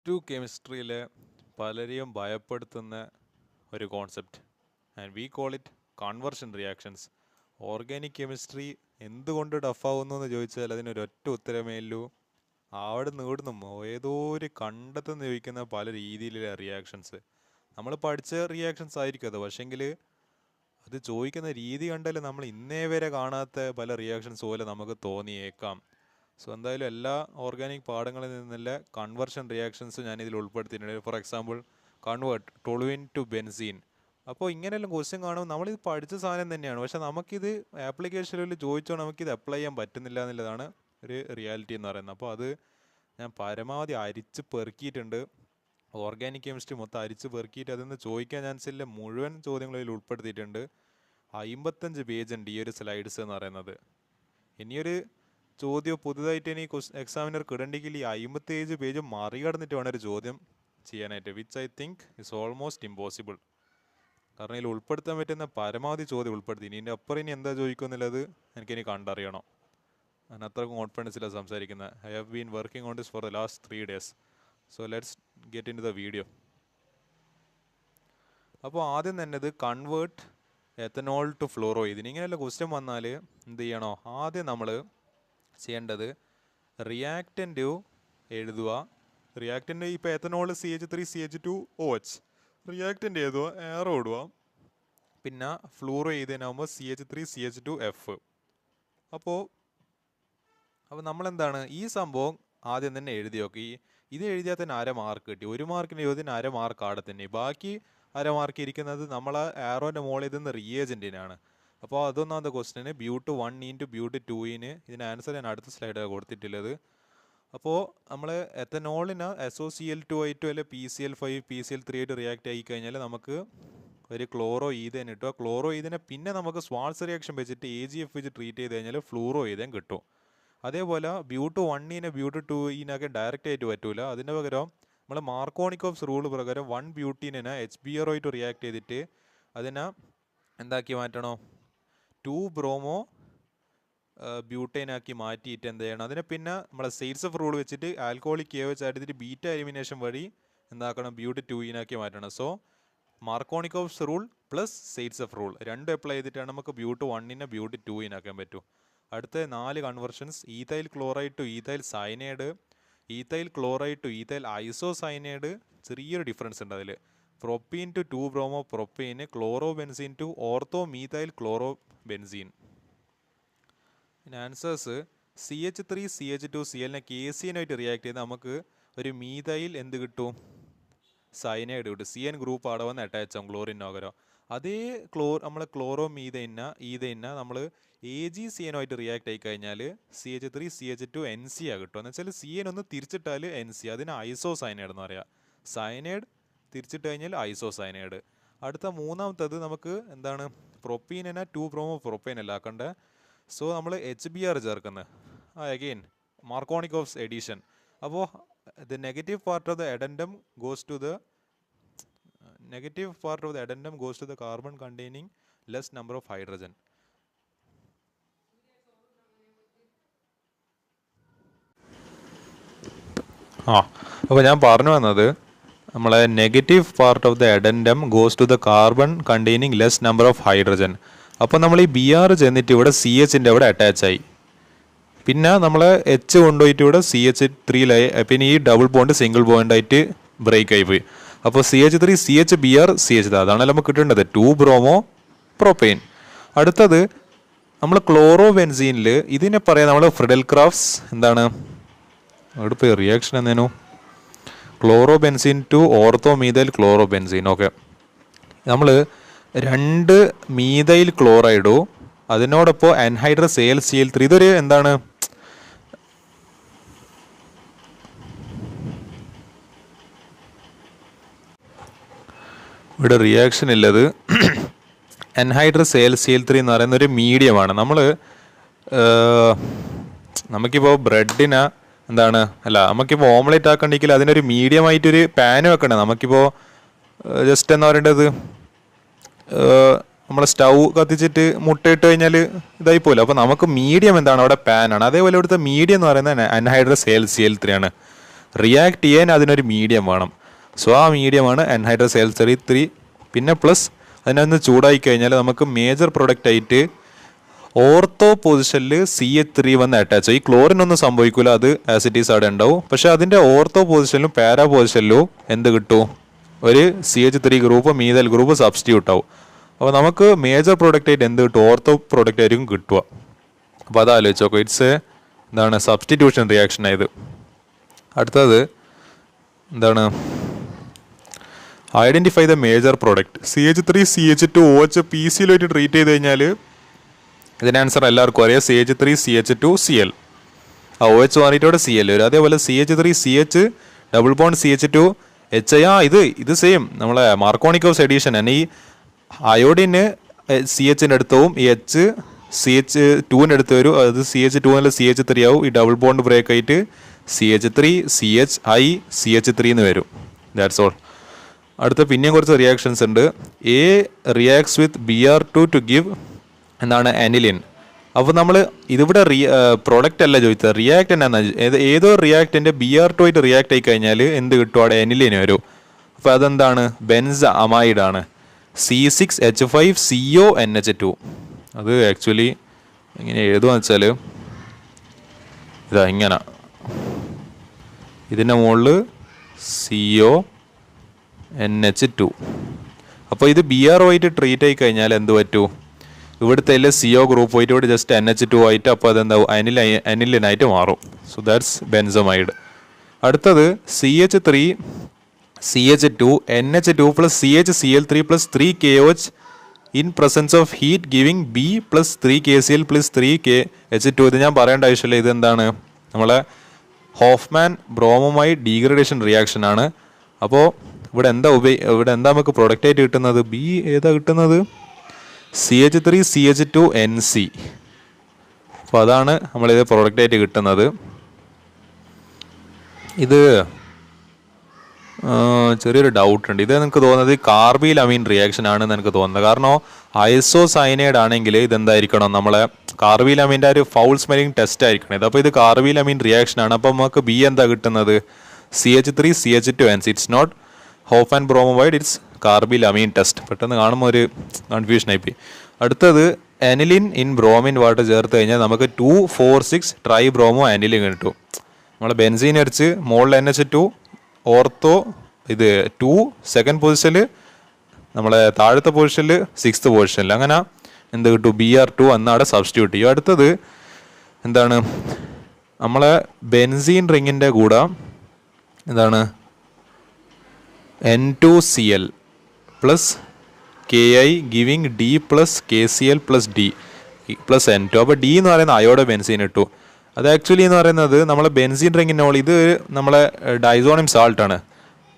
To കെമിസ്ട്രിയിലെ പലരെയും ഭയപ്പെടുത്തുന്ന ഒരു concept and we call it conversion reactions. Organic chemistry എന്തുകൊണ്ട് ടഫാവുന്നു എന്ന് ചോദിച്ചാൽ അതിനൊരൊറ്റ ഉത്തരമേ ഉള്ളൂ. അവിടെ നേടുന്നു ഏതോ ഒരു കണ്ടെത്തുന്ന ചോദിക്കുന്ന പല രീതിയിലുള്ള റിയാക്ഷൻസ്. നമ്മൾ പഠിച്ച റിയാക്ഷൻസ് ആയിരിക്കും അത്, പക്ഷെങ്കിൽ അത് ചോദിക്കുന്ന രീതി കണ്ടാൽ നമ്മൾ ഇന്നേ വരെ കാണാത്ത പല റിയാക്ഷൻസ് പോലെ നമുക്ക് തോന്നിയേക്കാം. സോ എന്തായാലും എല്ലാ ഓർഗാനിക് പാഠങ്ങളിൽ നിന്നുള്ള കൺവേർഷൻ റിയാക്ഷൻസ് ഞാനിതിൽ ഉൾപ്പെടുത്തിയിട്ടുണ്ട്. For example convert toluene to benzene. അപ്പോൾ ഇങ്ങനെയെല്ലാം ക്വസ്റ്റ്യൻ കാണുമ്പോൾ നമ്മളിത് പഠിച്ച സാധനം തന്നെയാണ്, പക്ഷെ നമുക്കിത് ആപ്ലിക്കേഷനിൽ ചോദിച്ചോ നമുക്കിത് അപ്ലൈ ചെയ്യാൻ പറ്റുന്നില്ല എന്നുള്ളതാണ് ഒരു റിയാലിറ്റി എന്ന് പറയുന്നത്. അപ്പോൾ അത് ഞാൻ പരമാവധി അരിച്ച് പെറുക്കിയിട്ടുണ്ട്. ഓർഗാനിക് കെമിസ്ട്രി മൊത്തം അരിച്ച് പെറുക്കിയിട്ട് അതിൽ നിന്ന് ചോദിക്കാൻ ചാൻസില്ല മുഴുവൻ ചോദ്യങ്ങളിൽ ഉൾപ്പെടുത്തിയിട്ടുണ്ട്. 55 പേജുണ്ട് ഈ ഒരു സ്ലൈഡ്സ് എന്ന് പറയുന്നത്. ഇനിയൊരു ചോദ്യം പുതുതായിട്ട് ഇനി എക്സാമിനർക്ക് ഇടണ്ടെങ്കിൽ ഈ 57 പേജ് മറികടന്നിട്ട് വേണം ഒരു ചോദ്യം ചെയ്യാനായിട്ട്, which I think is almost impossible. കാരണം ഇതിൽ ഉൾപ്പെടുത്താൻ പറ്റുന്ന പരമാവധി ചോദ്യം ഉൾപ്പെടുത്തി. ഇതിൻ്റെ അപ്പുറം ഇനി എന്താ ചോദിക്കുമെന്നുള്ളത് എനിക്കിനി കണ്ടറിയണം. ഞാൻ അത്രക്കും കോൺഫിഡൻസിലാണ് സംസാരിക്കുന്നത്. I have been working on this for the last 3 days. So let's get into the video. അപ്പോൾ ആദ്യം തന്നെ ഇത് കൺവേർട്ട് എത്തനോൾ ടു ഫ്ലോറോയിഡ്. ഇങ്ങനെയുള്ള ക്വസ്റ്റ്യൻ വന്നാൽ എന്ത് ചെയ്യണോ, ആദ്യം നമ്മൾ ചെയ്യേണ്ടത് റിയാക്റ്റൻ്റ് എഴുതുക. റിയാക്റ്റൻ്റ് ഇപ്പോൾ എത്തനോൾ CH3CH2OH റിയാക്റ്റൻ്റ് എഴുതുക, എയറോ ഇടുക. പിന്നെ ഫ്ലൂറോ എഴുതാനാകുമ്പോൾ CH3CH2F. അപ്പോൾ നമ്മളെന്താണ് ഈ സംഭവം ആദ്യം തന്നെ എഴുതി നോക്കി. ഇത് എഴുതിയാൽ തന്നെ 1/2 മാർക്ക് കിട്ടി. 1 മാർക്കിന് എഴുതിന് 1/2 മാർക്ക് ആടെ തന്നെ. ബാക്കി 1/2 മാർക്ക് ഇരിക്കുന്നത് നമ്മളെ ആറോൻ്റെ മോളിൽ നിന്ന് റിയേജൻറ്റിനാണ്. അപ്പോൾ അതൊന്നാമത്തെ ക്വസ്റ്റിന് ബ്യൂട്ട് 1 ഇൻറ്റു ബ്യൂട്ട് 2 ഇതിന് ആൻസർ ഞാൻ അടുത്ത സ്ലൈഡാണ് കൊടുത്തിട്ടുള്ളത്. അപ്പോൾ നമ്മൾ എത്തനോളിന് SOCl2 ആയിട്ടോ അല്ലെങ്കിൽ PCl5 PCl3 ആയിട്ട് റിയാക്ട് ആയി കഴിഞ്ഞാൽ നമുക്ക് ഒരു ക്ലോറോ ഈതേൻ കിട്ടുക. ക്ലോറോ ഈതനെ പിന്നെ നമുക്ക് സ്വാൾസ് റിയാക്ഷൻ വെച്ചിട്ട് AgF വെച്ച് ട്രീറ്റ് ചെയ്ത് കഴിഞ്ഞാൽ ഫ്ലൂറോ ഈതേൻ കിട്ടും. അതേപോലെ ബ്യൂട്ട് 1 ബ്യൂട്ട് 2 ഡയറക്റ്റ് ആയിട്ട് പറ്റൂല. അതിൻ്റെ പകരം നമ്മൾ മാർക്കോണിക്കോഫ്സ് റൂൾ പ്രകാരം 1 ബ്യൂട്ടീനെ HBr ആയിട്ട് റിയാക്ട് ചെയ്തിട്ട് അതിനെ എന്താക്കി മാറ്റണോ, 2 ബ്രോമോ ബ്യൂട്ടൈനാക്കി മാറ്റിയിട്ട് എന്ത് ചെയ്യണം, അതിനെ പിന്നെ നമ്മളെ സെയ്റ്റ്സഫ് റൂൾ വെച്ചിട്ട് ആൽക്കോളിക് KOH ആഡ് ചെയ്തിട്ട് ബീറ്റ എലിമിനേഷൻ വഴി എന്താക്കണം, ബ്യൂട്ട് 2 മാറ്റണം. So Markovnikov's rule plus Saytzeff rule രണ്ടും അപ്ലൈ ചെയ്തിട്ടാണ് നമുക്ക് ബ്യൂട്ട് 1 ബ്യൂട്ട് 2 പറ്റൂ. അടുത്ത 4 conversions ethyl chloride to ethyl cyanide, ethyl chloride to ethyl isocyanide. ചെറിയൊരു ഡിഫറൻസ് ഉണ്ട് അതിൽ. Propene to 2 bromo propene, chloro benzene to ortho methyl chloro benzene. പിന്നെ answers CH3CH2Cl KCN-ആയിട്ട് റിയാക്ട് ചെയ്ത് നമുക്ക് ഒരു മീതൈൽ എന്ത് കിട്ടും, സൈനൈഡ് കിട്ടും. CN ഗ്രൂപ്പ് അവിടെ വന്ന് അറ്റാച്ച് ആവും ക്ലോറിനോകരോ. അതേ നമ്മൾ ക്ലോറോ ഈതൈന നമ്മൾ AgCN-ആയിട്ട് റിയാക്ട് ആയി കഴിഞ്ഞാൽ CH3CH2NC കിട്ടും. എന്ന് വെച്ചാൽ CN ഒന്ന് തിരിച്ചിട്ടാൽ NC, അതിന് ഐസോസൈനൈഡ് എന്ന് പറയാം. സൈനൈഡ് തിരിച്ചിട്ട് കഴിഞ്ഞാൽ ഐസോസൈനൈഡ്. അടുത്ത മൂന്നാമത്തത് നമുക്ക് എന്താണ്, പ്രൊപ്പീനെ 2 ബ്രോമോ പ്രൊപ്പൈൻ അല്ല ആക്കണ്ടേ. സോ നമ്മൾ HBr ചേർക്കുന്നത് അഗെയിൻ മാർക്കോണിക്കോഫ്സ് എഡീഷൻ. അപ്പോൾ the negative part of the addendum goes to the carbon containing less number of hydrogen. അപ്പോൾ ഞാൻ പറഞ്ഞു വന്നത് നമ്മളെ negative part of the addendum goes to the carbon containing less number of hydrogen. അപ്പോൾ നമ്മൾ ഈ Br ചെന്നിട്ട് ഇവിടെ CHൻ്റെ അവിടെ അറ്റാച്ച് ആയി. പിന്നെ നമ്മൾ H കൊണ്ടുപോയിട്ട് ഇവിടെ CH3 പിന്നെ ഈ ഡബിൾ ബോണ്ട് സിംഗിൾ ബോണ്ട് ആയിട്ട് ബ്രേക്ക് ആയി പോയി. അപ്പോൾ CH3 CHBr CH അതാണ് നമുക്ക് കിട്ടേണ്ടത്, 2 ബ്രോമോ പ്രൊപ്പൈൻ. അടുത്തത് നമ്മൾ ക്ലോറോ ബെൻസീനിൽ ഇതിനെ പറയാം നമ്മൾ ഫ്രിഡൽ ക്രാഫ്റ്റ്സ് എന്താണ് അവിടെ പോയി റിയാക്ഷൻ എന്നേനു, chloro benzene to ortho methyl chloro benzene. Okay, നമ്മൾ 2 മീതൈൽ ക്ലോറൈഡോ അതിനോടൊപ്പം അൻഹൈഡ്രസ് AlCl3. ഇതൊരു എന്താണ്, ഇവിടെ റിയാക്ഷൻ ഇല്ലത്. അൻഹൈഡ്രസ് AlCl3 എന്ന് പറയുന്ന ഒരു മീഡിയമാണ്. നമുക്കിപ്പോൾ ബ്രെഡിന് എന്താണ് നമുക്കിപ്പോൾ ഓംലെറ്റ് ആക്കണ്ടെങ്കിൽ അതിനൊരു മീഡിയമായിട്ടൊരു പാന് വെക്കണേ. നമുക്കിപ്പോൾ ജസ്റ്റ് എന്താ പറയേണ്ടത്, നമ്മൾ സ്റ്റൗ കത്തിച്ചിട്ട് മുട്ടയിട്ട് കഴിഞ്ഞാൽ ഇതായി പോലും. അപ്പോൾ നമുക്ക് മീഡിയം എന്താണ് അവിടെ പാനാണ്. അതേപോലെ ഇവിടുത്തെ മീഡിയം എന്ന് പറയുന്നത് അൻഹൈഡ്രസ് AlCl3 ആണ്. റിയാക്ട് ചെയ്യാൻ അതിനൊരു മീഡിയം വേണം. സോ ആ മീഡിയമാണ് അൻഹൈഡ്രസ് Al3. പിന്നെ പ്ലസ് അതിനൊന്ന് ചൂടായി കഴിഞ്ഞാൽ നമുക്ക് മേജർ പ്രൊഡക്റ്റ് ആയിട്ട് ഓർത്തോ പൊസിഷനിൽ CH3 വന്ന് അറ്റാച്ച്. ഈ ക്ലോറിനൊന്നും സംഭവിക്കില്ല, അത് ആസിറ്റീസ് അവിടെ ഉണ്ടാവും. പക്ഷെ അതിൻ്റെ ഓർത്തോ പൊസിഷനിലും പാരാ പൊസിഷനിലും എന്ത് കിട്ടും? ഒരു CH3 ഗ്രൂപ്പ് മീതൽ ഗ്രൂപ്പ് സബ്സ്റ്റിറ്റ്യൂട്ട് ആവും. അപ്പോൾ നമുക്ക് മേജർ പ്രൊഡക്റ്റ് ആയിട്ട് എന്ത് കിട്ടും? ഓർത്തോ പ്രൊഡക്റ്റ് ആയിരിക്കും കിട്ടുക. അപ്പോൾ അത് ആലോചിച്ച് നോക്കുക. ഇറ്റ്സ് എന്താണ് സബ്സ്റ്റിറ്റ്യൂഷൻ റിയാക്ഷൻ ആയത്. അടുത്തത് എന്താണ്? Identify the major product. CH3 CH2 OH PCL treat ചെയ്ത് കഴിഞ്ഞാൽ ഇതിൻ്റെ ആൻസർ എല്ലാവർക്കും അറിയാം. CH3 CH2 Cl. ആ OH മാറിയിട്ടോടെ Cl വരും. അതേപോലെ CH3 CH double bond CH2 HI. ഇത് സെയിം നമ്മളെ മാർക്കോണിക്കോസ് എഡീഷൻ ആണ്. ഈ അയോഡിന് CHൻ്റെ അടുത്തവും ഈ H CH2ൻ്റെ അടുത്ത് വരും. അത് CH2 നല്ല CH3 ആവും. ഈ ഡബിൾ ബോണ്ട് ബ്രേക്ക് ആയിട്ട് CH3 CHI CH3 എന്ന് വരും. That's all. അടുത്ത പിന്നെയും കുറച്ച് റിയാക്ഷൻസ് ഉണ്ട്. A reacts with Br2 to give എന്താണ് അനിലിൻ. അപ്പോൾ നമ്മൾ ഇതിവിടെ പ്രൊഡക്റ്റ് അല്ല ചോദിച്ചത്, റിയാക്ട് എന്നാ. ഏതോ റിയാക്റ്റിൻ്റെ Br2 ആയിട്ട് റിയാക്ട് ആയി കഴിഞ്ഞാൽ എന്ത് കിട്ടും? അവിടെ അനിലിൻ വരും. അപ്പോൾ അതെന്താണ്? ബെൻസ അമൈഡാണ്. C6H5CONH2. അത് ആക്ച്വലി എങ്ങനെ എഴുതുകയെന്ന് വെച്ചാൽ ഇതാ ഇങ്ങനെ, ഇതിൻ്റെ മുകളിൽ CONH2. അപ്പോൾ ഇത് Br ആയിട്ട് ട്രീറ്റ് ആയി കഴിഞ്ഞാൽ എന്ത് പറ്റൂ? ഇവിടുത്തെ CO ഗ്രൂപ്പ് പോയിട്ട് ഇവിടെ ജസ്റ്റ് NH2 ആയിട്ട് അപ്പോൾ അതെന്താവും? അനിലിനായിട്ട് മാറും. So that's benzamide. അടുത്തത് CH3 CH2 NH2 plus CHCl3 plus 3KOH in presence of heat giving B plus 3KCl plus 3KH2. ഇത് ഞാൻ പറയേണ്ട ആവശ്യമില്ല. ഇതെന്താണ്? നമ്മളെ ഹോഫ്മാൻ ബ്രോമുമായി ഡീഗ്രഡേഷൻ റിയാക്ഷൻ ആണ്. അപ്പോൾ ഇവിടെ എന്താ നമുക്ക് പ്രൊഡക്റ്റ് ആയിട്ട് കിട്ടുന്നത്? B ഏതാ കിട്ടുന്നത്? CH3 CH2 NC. അപ്പോൾ അതാണ് നമ്മളിത് പ്രൊഡക്റ്റ് ആയിട്ട് കിട്ടുന്നത്. ഇത് ചെറിയൊരു ഡൗട്ട് ഉണ്ട്. ഇത് എനിക്ക് തോന്നുന്നത് കാർബീൽ അമീൻ റിയാക്ഷൻ ആണെന്ന് എനിക്ക് തോന്നുന്നത്. കാരണം ഐസോസൈനൈഡ് ആണെങ്കിൽ ഇതെന്തായിരിക്കണം? നമ്മളെ കാർബീൽ അമീൻ്റെ ഒരു ഫൗൾ സ്മെല്ലിംഗ് ടെസ്റ്റ് ആയിരിക്കണം ഇത്. അപ്പോൾ ഇത് കാർബീൽ അമീൻ റിയാക്ഷൻ ആണ്. അപ്പോൾ നമുക്ക് B എന്താ കിട്ടുന്നത്? CH3 CH2 NC. It's not Hofmann bromamide, it's carbylamine test. പെട്ടെന്ന് കാണുമ്പോൾ ഒരു കൺഫ്യൂഷൻ ആയിപ്പോയി. അടുത്തത് അനിലിൻ ഇൻ ബ്രോമിൻ വാട്ടർ ചേർത്ത് കഴിഞ്ഞാൽ നമുക്ക് 2,4,6 ട്രൈ ബ്രോമോ അനിലിൻ കിട്ടും. നമ്മളെ ബെൻസീൻ അടിച്ച് മുകളിൽ NH2 ഓർത്തോ ഇത് 2 സെക്കൻഡ് പൊസിഷനിൽ, നമ്മളെ താഴത്തെ പൊസിഷനിൽ 6th പൊസിഷനിൽ, അങ്ങനെ എന്ത് കിട്ടും? Br2 എന്നവിടെ സബ്സ്റ്റിറ്റ്യൂട്ട് ചെയ്യും. അടുത്തത് എന്താണ്? നമ്മളെ ബെൻസീൻ റിങ്ങിൻ്റെ കൂടെ എന്താണ്? N2Cl plus KI giving D plus KCl plus D plus N2. അപ്പോൾ D എന്ന് പറയുന്ന അയോഡോ ബെൻസീൻ ഇട്ടു. അത് ആക്ച്വലി എന്ന് പറയുന്നത് നമ്മളെ ബെൻസീൻ റിങ്ങിനോൾ ഇത് നമ്മളെ ഡൈസോണിയം സാൾട്ട് ആണ്.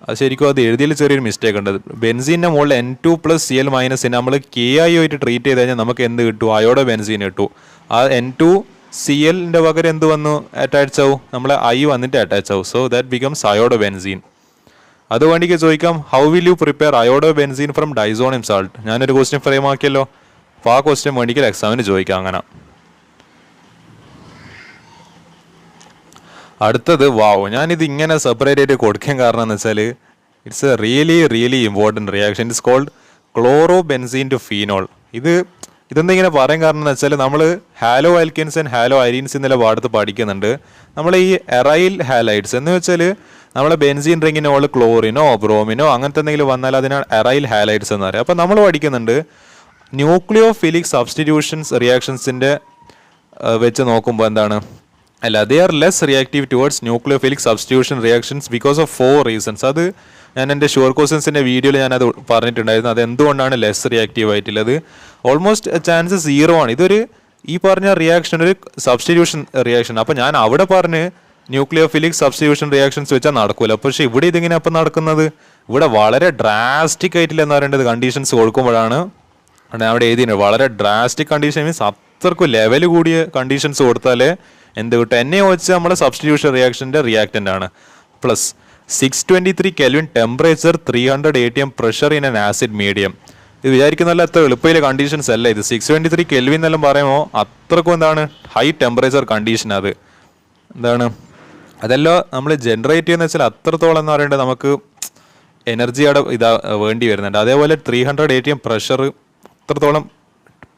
അത് ശരിക്കും അത് എഴുതിയിൽ ചെറിയൊരു മിസ്റ്റേക്ക് ഉണ്ട്. ബെൻസീൻ്റെ മുകളിൽ N2 പ്ലസ് Cl മൈനസിന് നമ്മൾ KI ആയിട്ട് ട്രീറ്റ് ചെയ്ത് കഴിഞ്ഞാൽ നമുക്ക് എന്ത് കിട്ടും? അയോഡോ ബെൻസീൻ കിട്ടും. ആ N2Clൻ്റെ പകരം എന്ത് വന്നു? അറ്റാച്ച് ആവും, നമ്മളെ I വന്നിട്ട് അറ്റാച്ച് ആവും. So that becomes iodo benzene. അത് വേണ്ടിക്ക് ചോദിക്കാം, how will you prepare iodo benzene from diazonium salt? ഞാനൊരു ക്വസ്റ്റ്യൻ ഫ്രെയിം ആക്കിയല്ലോ. അപ്പോൾ ആ ക്വസ്റ്റ്യൻ വേണ്ടിക്ക് എക്സാമിന് ചോദിക്കാം. അങ്ങനെ അടുത്തത് ഞാനിത് ഇങ്ങനെ സെപ്പറേറ്റ് ആയിട്ട് കൊടുക്കാൻ കാരണം എന്ന് വെച്ചാൽ it's a really important reaction. It's called chloro benzene to phenol. ഇതെന്താ ഇങ്ങനെ പറയാൻ കാരണം എന്ന് വെച്ചാൽ നമ്മൾ halo alkanes and halo arenes എന്നുള്ള പാഠത്ത് പഠിക്കുന്നുണ്ട്. നമ്മൾ ഈ എറൈൽ ഹാലൈഡ്സ് എന്ന് വെച്ചാൽ നമ്മളെ ബെൻസീൻ റിങ്ങിനോൾ ക്ലോറിനോ ബ്രോമിനോ അങ്ങനത്തെ എന്തെങ്കിലും വന്നാൽ അതിനാണ് എറൈൽ ഹാലൈഡ്സ് എന്ന് പറയുക. അപ്പോൾ നമ്മൾ പഠിക്കുന്നുണ്ട് ന്യൂക്ലിയോഫിലിക് സബ്സ്റ്റിറ്റ്യൂഷൻസ് റിയാക്ഷൻസിൻ്റെ വെച്ച് നോക്കുമ്പോൾ എന്താണ്? അല്ല, they are less reactive towards nucleophilic substitution reactions because of 4 reasons. അത് ഞാൻ എൻ്റെ ഷുവർ ക്വസ്റ്റ്യൻസിൻ്റെ വീഡിയോയിൽ ഞാനത് പറഞ്ഞിട്ടുണ്ടായിരുന്നു. അത് എന്തുകൊണ്ടാണ് ലെസ് റിയാക്റ്റീവ് ആയിട്ടുള്ളത്? ഓൾമോസ്റ്റ് ചാൻസ് 0 ആണ്. ഇതൊരു ഈ പറഞ്ഞ റിയാക്ഷൻ ഒരു സബ്സ്റ്റിറ്റ്യൂഷൻ റിയാക്ഷൻ. അപ്പോൾ ഞാൻ അവിടെ പറഞ്ഞ് ന്യൂക്ലിയോഫിലിക് സബ്സ്റ്റിറ്റ്യൂഷൻ റിയാക്ഷൻസ് വെച്ചാൽ നടക്കൂല. പക്ഷേ ഇവിടെ ഇതിങ്ങനെ അപ്പം നടക്കുന്നത് ഇവിടെ വളരെ ഡ്രാസ്റ്റിക് ആയിട്ടില്ല എന്ന് പറയേണ്ടത് കണ്ടീഷൻസ് കൊടുക്കുമ്പോഴാണ് അവിടെ എഴുതിയത്. വളരെ ഡ്രാസ്റ്റിക് കണ്ടീഷൻ മീൻസ് അത്രക്കും ലെവൽ കൂടിയ കണ്ടീഷൻസ് കൊടുത്താലേ എന്ത് കിട്ടും? NaOH നമ്മളെ സബ്സ്റ്റിറ്റ്യൂഷൻ റിയാക്ഷൻ്റെ റിയാക്റ്റൻ്റ് ആണ്. Plus 623 Kelvin temperature, 300 atm pressure in an acid medium. ഇത് വിചാരിക്കുന്നല്ല അത്ര എളുപ്പയിലെ കണ്ടീഷൻസ് അല്ല ഇത്. 623 Kelvin എന്നെല്ലാം പറയുമ്പോൾ അത്രക്കും എന്താണ് ഹൈ ടെമ്പറേച്ചർ കണ്ടീഷൻ. അത് എന്താണ് അതെല്ലാം നമ്മൾ ജനറേറ്റ് ചെയ്യുന്ന വെച്ചാൽ അത്രത്തോളം എന്ന് പറയേണ്ടത് നമുക്ക് എനർജിയുടെ വേണ്ടി വരുന്നുണ്ട്. അതേപോലെ 300 ATM പ്രഷർ അത്രത്തോളം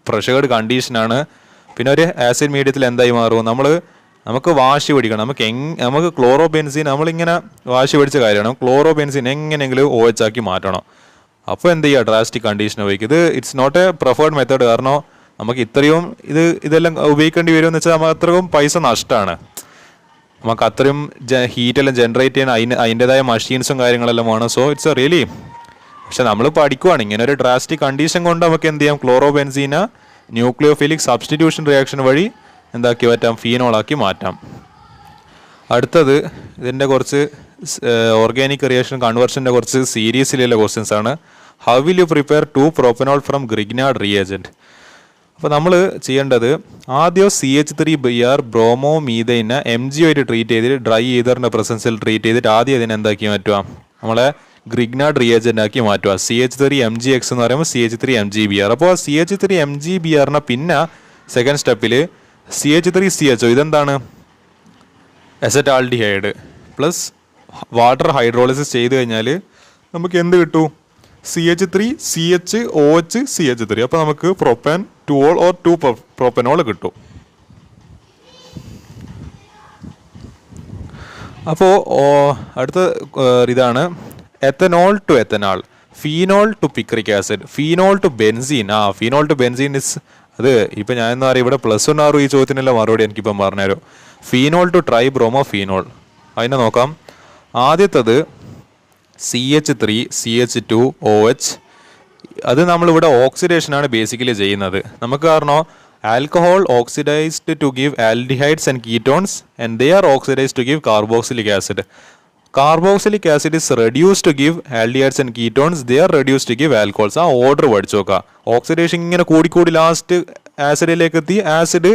പ്രഷേർഡ് കണ്ടീഷനാണ്. പിന്നെ ഒരു ആസിഡ് മീഡിയത്തിൽ എന്തായി മാറും, നമുക്ക് വാശി പിടിക്കണം. നമുക്ക് ക്ലോറോ ബെൻസീൻ നമ്മളിങ്ങനെ വാശി പിടിച്ച കാര്യമാണ്. ക്ലോറോ ബെൻസീൻ എങ്ങനെയെങ്കിലും OH ആക്കി മാറ്റണം. അപ്പോൾ എന്ത് ചെയ്യുക, ഡ്രാസ്റ്റിക് കണ്ടീഷൻ ഉപയോഗിക്കും. ഇത് it's not a preferred method. കാരണം നമുക്ക് ഇത്രയും ഇതെല്ലാം ഉപയോഗിക്കേണ്ടി വരുമെന്ന് വെച്ചാൽ നമുക്ക് അത്രയും പൈസ നഷ്ടമാണ്. നമുക്ക് അത്രയും ഹീറ്റെല്ലാം ജനറേറ്റ് ചെയ്യാൻ അതിൻ്റെതായ മെഷീൻസും കാര്യങ്ങളെല്ലാം വേണം. സോ ഇറ്റ്സ് എ റിയലി, പക്ഷെ നമ്മൾ പഠിക്കുവാണ് ഇങ്ങനെ ഒരു ഡ്രാസ്റ്റിക് കണ്ടീഷൻ കൊണ്ട് നമുക്ക് എന്ത് ചെയ്യാം, ക്ലോറോ ബെൻസീന ന്യൂക്ലിയോഫിലിക് സബ്സ്റ്റിറ്റ്യൂഷൻ റിയാക്ഷൻ വഴി എന്താക്കി മാറ്റാം, ഫീനോളാക്കി മാറ്റാം. അടുത്തത് ഇതിൻ്റെ കുറച്ച് ഓർഗാനിക് റിയാക്ഷൻ കൺവേർഷൻ്റെ കുറച്ച് സീരീസിലുള്ള ക്വസ്റ്റ്യൻസ് ആണ്. How will you prepare 2 propanol from Grignard reagent? അപ്പോൾ നമ്മൾ ചെയ്യേണ്ടത് ആദ്യം CH3Br ബ്രോമോ മീഥൈനെ MgO ആയിട്ട് ട്രീറ്റ് ചെയ്തിട്ട് ഡ്രൈ ഈതറിൻ്റെ പ്രസൻസിൽ ട്രീറ്റ് ചെയ്തിട്ട് ആദ്യം അതിനെ എന്താക്കി മാറ്റുക, നമ്മളെ ഗ്രിഗ്നാർഡ് റിയേജൻ്റ് ആക്കി മാറ്റുക. CH3MgX എന്ന് പറയുമ്പോൾ CH3MgBr. അപ്പോൾ CH3MgBrനെ പിന്നെ സെക്കൻഡ് സ്റ്റെപ്പിൽ CH3CHO ഇതെന്താണ്, എസറ്റാൽഡിഹൈഡ് പ്ലസ് വാട്ടർ ഹൈഡ്രോളിസിസ് ചെയ്ത് കഴിഞ്ഞാൽ നമുക്ക് എന്ത് കിട്ടും, CH3CHOH CH3. അപ്പോൾ നമുക്ക് പ്രൊപ്പാൻ 2ol or 2-propanol കിട്ടും. അപ്പോൾ അടുത്ത ഇതാണ് ethanol to ethanal, phenol to picric acid, phenol to benzene. Phenol to benzene is അത് ഇപ്പം ഞാൻ എന്താ പറയുക, ഇവിടെ +1 ആറും ഈ ചോദ്യത്തിനുള്ള മറുപടി എനിക്കിപ്പം പറഞ്ഞുതരും. Phenol to tri bromo phenol, അതിനെ നോക്കാം. ആദ്യത്തത് CH3CH2OH. അത് നമ്മളിവിടെ ഓക്സിഡേഷനാണ് ബേസിക്കലി ചെയ്യുന്നത്. നമുക്ക് കാരണം alcohol oxidised to give aldehydes and ketones and they are oxidised to give carboxylic acid. Carboxylic acid is reduce to give aldehydes and ketones, they are reduce to give alcohols. ആ order പഠിച്ചു നോക്കുക. Oxidation ഇങ്ങനെ കൂടിക്കൂടി last ആസിഡിലേക്ക് എത്തി, acid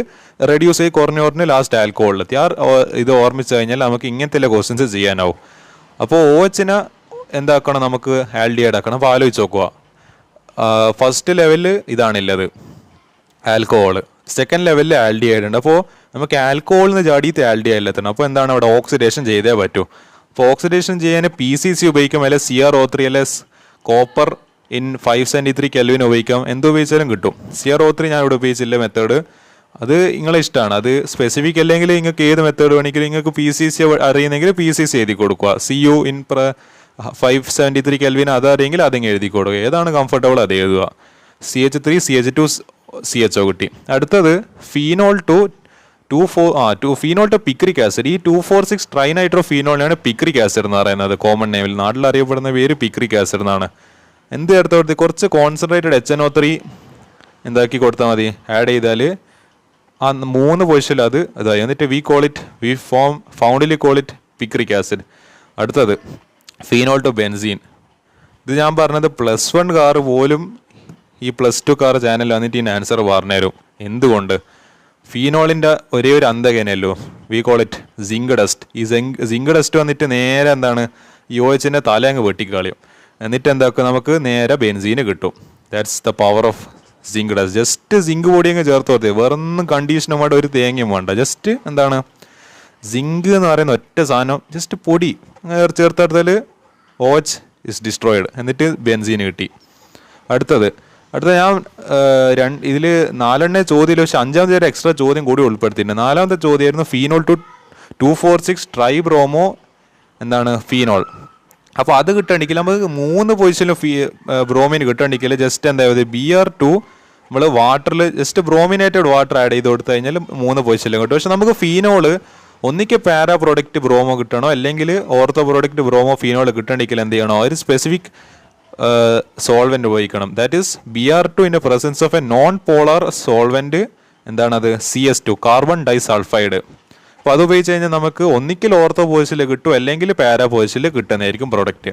reduce ചെയ്ത് കുറഞ്ഞ് last ആൽക്കഹോളിലെത്തി. ഇത് ഓർമ്മിച്ച് കഴിഞ്ഞാൽ നമുക്ക് ഇങ്ങനത്തെ ക്വസ്റ്റ്യൻസ് ചെയ്യാനാവും. അപ്പോൾ OHനെ എന്താക്കണം, നമുക്ക് ആൽഡിഹൈഡ് ആക്കണം. അപ്പോൾ ആലോചിച്ച് നോക്കുക, ഫസ്റ്റ് ലെവലിൽ ഇതാണുള്ളത് ആൽക്കഹോൾ, സെക്കൻഡ് ലെവലിൽ ആൽഡിഹൈഡ് ഉണ്ട്. അപ്പോൾ നമുക്ക് ആൽക്കഹോളിൽ നിന്ന് ചാടിയിട്ട് ആൽഡിഹൈഡിൽ എത്തണം. അപ്പോൾ എന്താണ് അവിടെ ഓക്സിഡേഷൻ ചെയ്തേ പറ്റൂ. അപ്പോൾ ഓക്സിഡേഷൻ ചെയ്യാൻ PCC ഉപയോഗിക്കാം, അല്ലെങ്കിൽ CrO3 അല്ലെങ്കിൽ കോപ്പർ ഇൻ 573 Kelvin ഉപയോഗിക്കാം. എന്തുപയോഗിച്ചാലും കിട്ടും. CrO3 ഞാൻ ഇവിടെ ഉപയോഗിച്ചില്ല മെത്തേഡ്, അത് നിങ്ങളെ ഇഷ്ടമാണ്. അത് സ്പെസിഫിക് അല്ലെങ്കിൽ നിങ്ങൾക്ക് ഏത് മെത്തേഡ് വേണമെങ്കിലും, നിങ്ങൾക്ക് PCC അറിയുന്നെങ്കിൽ PCC എഴുതി കൊടുക്കുക. CU ഇൻ 573 Kelvin അതറിയെങ്കിൽ അതിങ്ങനെ എഴുതി കൊടുക്കുക. ഏതാണ് കംഫർട്ടബിൾ അത് എഴുതുക. CH3CH2CHO കിട്ടി. അടുത്തത് phenol to phenol to picric acid. ഈ 2,4,6 ട്രൈനൈട്രോ ഫീനോളിനാണ് പിക്രിക് ആസിഡ് എന്ന് പറയുന്നത്. കോമൺ നെയിമിൽ നാട്ടിൽ അറിയപ്പെടുന്ന പേര് പിക്രിക് ആസിഡ് എന്നാണ്. എന്ത് ചേർത്ത് കൊടുത്ത് കുറച്ച് കോൺസെൻട്രേറ്റഡ് HNO3 എന്താക്കി കൊടുത്താൽ മതി, ആഡ് ചെയ്താൽ ആ 3 പൊസിഷനിൽ അതായി. എന്നിട്ട് we fondly call it picric acid. അടുത്തത് ഫീനോൾ ടു ബെൻസീൻ. ഇത് ഞാൻ പറഞ്ഞത് +1 കാർ പോലും ഈ +2 കാർ ചാനൽ വന്നിട്ട് ഈ ആൻസർ പറഞ്ഞുതരും. എന്തുകൊണ്ട്, ഫീനോളിൻ്റെ ഒരേ ഒരു അന്തകനല്ലോ, we call it zinc dust. ഈ സിങ്ക് ഡസ്റ്റ് വന്നിട്ട് നേരെ എന്താണ് ഈ OHൻ്റെ തല അങ്ങ് വെട്ടിക്കളയും. എന്നിട്ട് എന്താക്കുക, നമുക്ക് നേരെ ബെൻസീന് കിട്ടും. That's the power of zinc dust. Just zinc പൊടി അങ്ങ് ചേർത്ത് കൊടുത്തേ, വേറൊന്നും കണ്ടീഷനും വേണ്ട, ഒരു തേങ്ങയും വേണ്ട. ജസ്റ്റ് എന്താണ് സിങ്ക് എന്ന് പറയുന്ന ഒറ്റ സാധനം ജസ്റ്റ് പൊടി ചേർത്തെടുത്താൽ OH ഇസ് ഡിസ്ട്രോയിഡ്. എന്നിട്ട് ബെൻസീന് കിട്ടി. അടുത്ത ഞാൻ ഇതിൽ 4 ചോദ്യം, പക്ഷെ 5ാമത്തെ ഒരു എക്സ്ട്രാ ചോദ്യം കൂടി ഉൾപ്പെടുത്തിയിട്ടുണ്ട്. 4ാമത്തെ ചോദ്യമായിരുന്നു ഫീനോൾ ടു 2,4,6 ട്രൈ ബ്രോമോ എന്താണ് ഫീനോൾ. അപ്പോൾ അത് കിട്ടണമെങ്കിൽ നമുക്ക് 3 പൊസിഷനിൽ ബ്രോമിൻ കിട്ടണമെങ്കിൽ ജസ്റ്റ് എന്തായത് Br2 നമ്മൾ വാട്ടറിൽ ജസ്റ്റ് ബ്രോമിനേറ്റഡ് വാട്ടർ ആഡ് ചെയ്ത് കൊടുത്തു കഴിഞ്ഞാൽ 3 പൊസിഷനിലും കിട്ടും. പക്ഷെ നമുക്ക് ഫീനോള് ഒന്നിക്ക് പാരാ പ്രോഡക്റ്റ് ബ്രോമോ കിട്ടണോ, അല്ലെങ്കിൽ ഓർത്തോ പ്രോഡക്റ്റ് ബ്രോമോ ഫീനോൾ കിട്ടണമെങ്കിൽ എന്ത് ചെയ്യണോ, ഒരു സ്പെസിഫിക് സോൾവെന്റ് ഉപയോഗിക്കണം. That is Br2 in the presence of a non polar solvent എന്താണത്, CS2 കാർബൺ ഡൈസൾഫൈഡ്. അപ്പോൾ അത് ഉപയോഗിച്ച് കഴിഞ്ഞാൽ നമുക്ക് ഒന്നിക്കൽ ഓർത്തോ പൊസിഷനിൽ കിട്ടും, അല്ലെങ്കിൽ പാരാ പൊസിഷനിൽ കിട്ടുന്നതായിരിക്കും പ്രോഡക്റ്റ്.